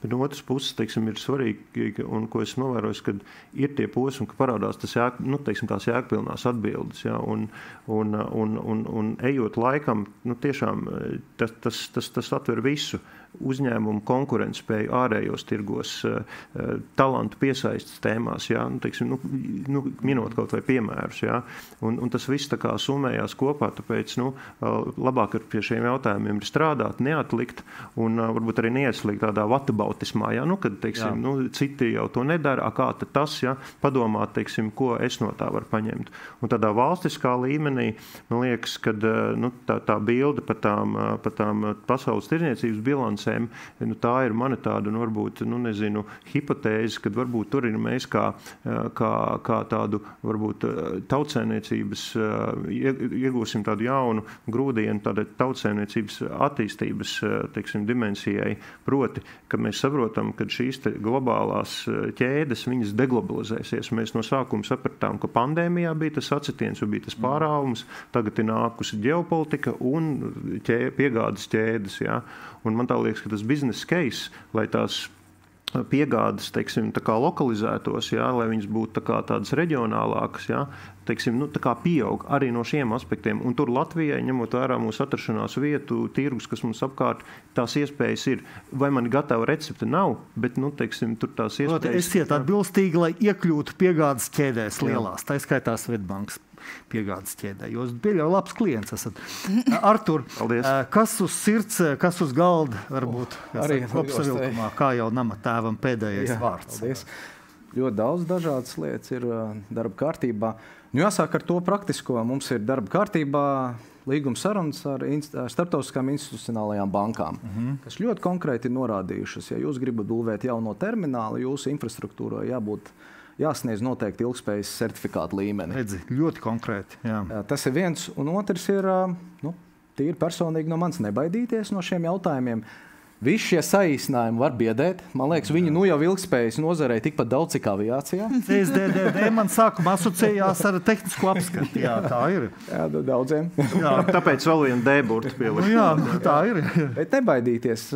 Bet no otras puses, teiksim, ir svarīgi, un ko es novēroju, kad ir tie posmi, ka parādās tas tās jēgpilnās atbildes, un ejot laikam, tiešām tas atver visu uzņēmumu konkurentspēju ārējos tirgos, talantu piesaistes tēmās, minot kaut vai piemērus. Un tas viss tā kā summējās kopā, tāpēc labāk pie šiem jautājumiem ir strādāt, neatlikt un varbūt arī neieslīgt tādā vatabautismā, kad citi jau to nedara, kā tad tas, padomāt, teiksim, ko es no tā varu paņemt. Un tādā valstiskā līmenī, man liekas, ka tā bilde par tām pasaules tirniecības bilancēm, tā ir mana tāda, varbūt, hipotēze, kad varbūt tur ir mēs kā tādu, varbūt, tautsēmniecības, iegūsim tādu jaunu grūdienu, tāda tautsēmniecības attīstības, teiksim, dimensijai, proti, ka mēs saprotam, ka šīs globālās ķēdes, viņas deglobalizēsies. Mēs no sākuma sapratām, ka pandēmijā bija tas acitiens un bija tas pārāvums, tagad ir nākusi ģeopolitika un piegādes ķēdes, Un man tā liekas, ka tas business case, lai tās piegādes, teiksim, tā kā lokalizētos, jā, lai viņas būtu tā kā tādas reģionālākas, jā, teiksim, tā kā pieaug arī no šiem aspektiem. Un tur Latvijai, ņemot vērā mūsu atrašanās vietu, tirgus, kas mums apkārt, tās iespējas ir. Vai man gatava recepte nav, bet, teiksim, tur tās iespējas. Esiet atbilstīgi, lai iekļūtu piegādes ķēdēs lielās, tā skaitā Svetbankas piegādes ķēdē. Jūs pieļauj labs klients esat. Artur, kas uz sirds, kas uz galda varbūt arī kopsavilkumā, kā jau nama tēvam pēdējais vārds? Paldies. Ļoti daudz dažādas lietas ir darba kārtībā. Jāsāk ar to praktisko. Mums ir darba kārtībā līguma sarunas ar starptautiskām institucionālajām bankām, kas ļoti konkrēti ir norādījušas. Ja jūs gribat būvēt jauno terminālu, jūsu infrastruktūrai jāsniedz noteikti ilgspējas certifikāta līmeni. Redzi, ļoti konkrēti. Jā. Tas ir viens, un otrs ir tīri personīgi no manis nebaidīties no šiem jautājumiem. Visi šie saīsinājumi var biedēt. Man liekas, viņi jau ilgspējas nozarei tikpat daudz, cik aviācijā. CSDD man sākumā asociējās ar tehnisko apskati. Jā, tā ir. Jā, daudziem. Jā, tāpēc vēl vienu D-burtu pielikt. Jā, tā ir. Bet nebaidīties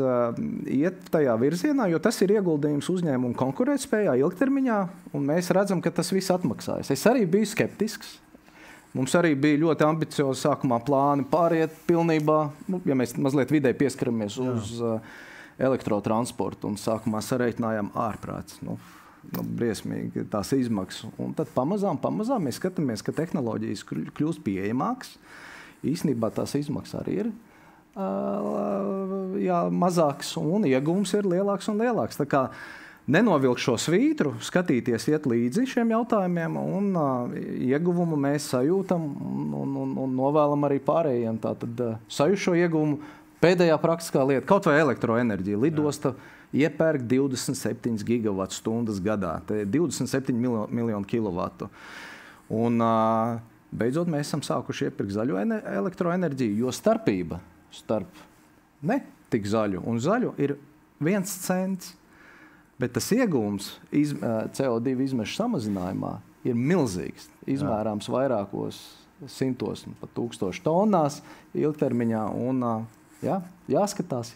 iet tajā virzienā, jo tas ir ieguldījums uzņēmumu konkurētspējā ilgtermiņā, un mēs redzam, ka tas viss atmaksājas. Es arī biju skeptisks. Mums arī bija ļoti ambiciozi sākumā plāni pāriet pilnībā, ja mēs mazliet vidēji pieskaramies uz elektrotransportu un sākumā sareiķinājām ārprāts. Briesmīgi tās izmaksas. Un tad pamazām mēs skatāmies, ka tehnoloģijas kļūst pieejamākas. Īsnībā tās izmaksas arī ir mazāks un ieguvums ir lielāks un lielāks. Tā kā nenovilkt šo svītru, skatīties, iet līdzi šiem jautājumiem, un ieguvumu mēs sajūtam un novēlam arī pārējiem. Tātad sajust šo ieguvumu. Pēdējā praktiskā lieta, kaut vai elektroenerģija. Lidosta iepērk 27 gigavatstundas gadā. Te ir 27 miljonu kilovatu. Un beidzot mēs esam sākuši iepirkt zaļo elektroenerģiju, jo starpība starp ne tik zaļu un zaļu ir 1 cents. Bet tas iegūms CO2 izmešu samazinājumā ir milzīgs. Izmērāms vairākos simtos, pat 1000 tonnās ilgtermiņā. Un, jāskatās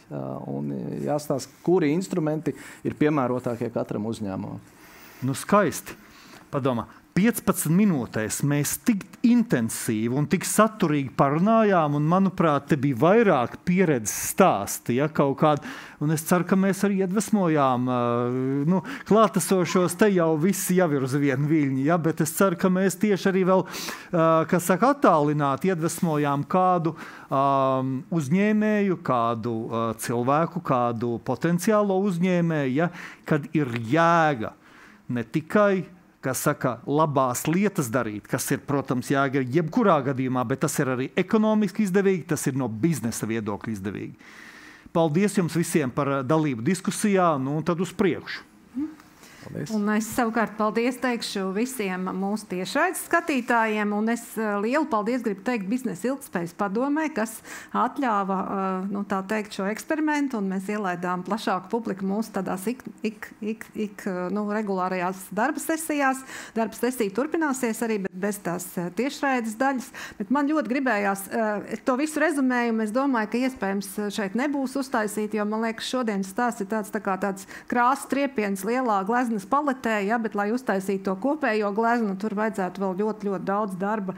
un jāstāsta, kuri instrumenti ir piemērotākie katram uzņēmumam. Skaisti. Padomā. 15 minūtēs mēs tik intensīvi un tik saturīgi parunājām, un, manuprāt, te bija vairāk pieredzes stāsti, kaut kādi. Un es ceru, ka mēs arī iedvesmojām klātesošos, te jau visi jau ir uz vienu viļņu, bet es ceru, ka mēs tieši arī vēl, attālināt iedvesmojām kādu uzņēmēju, kādu cilvēku, kādu potenciālo uzņēmēju, kad ir jēga ne tikai kas saka, labās lietas darīt, kas ir, protams, jēga jebkurā gadījumā, bet tas ir arī ekonomiski izdevīgi, tas ir no biznesa viedokļa izdevīgi. Paldies jums visiem par dalību diskusijā, un tad uz priekšu. Paldies. Un es savukārt paldies teikšu visiem mūsu tiešraides skatītājiem, un es lielu paldies gribu teikt Biznesa ilgtspējas padomē, kas atļāva tā teikt šo eksperimentu, un mēs ielaidām plašāku publiku mūsu tādās regulārajās darba sesijās. Darba sesija turpināsies arī, bet bez tās tiešraides daļas. Bet man ļoti gribējās to visu rezumējumu. Es domāju, ka iespējams šeit nebūs uztaisīt, jo man liekas, šodienas stāsts ir tāds krāsas triepiens lielā glezna paletē, bet, lai uztaisītu to kopējo gleznu, tur vajadzētu vēl ļoti, ļoti daudz darba,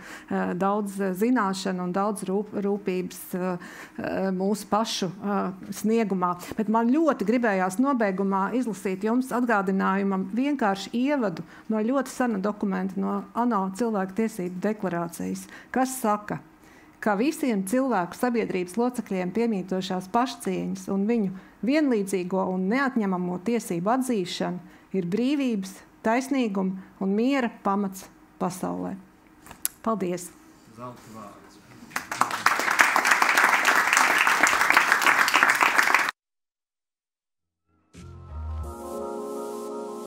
daudz zināšanu un daudz rūpības mūsu pašu sniegumā. Bet man ļoti gribējās nobeigumā izlasīt jums atgādinājumam vienkārši ievadu no ļoti sena dokumenta no ANO cilvēku tiesību deklarācijas, kas saka, ka visiem cilvēku sabiedrības locekļiem piemītošās pašcieņas un viņu vienlīdzīgo un neatņemamo tiesību atzīšana ir brīvības, taisnīguma un miera pamats pasaulē. Paldies! Zelta vārds.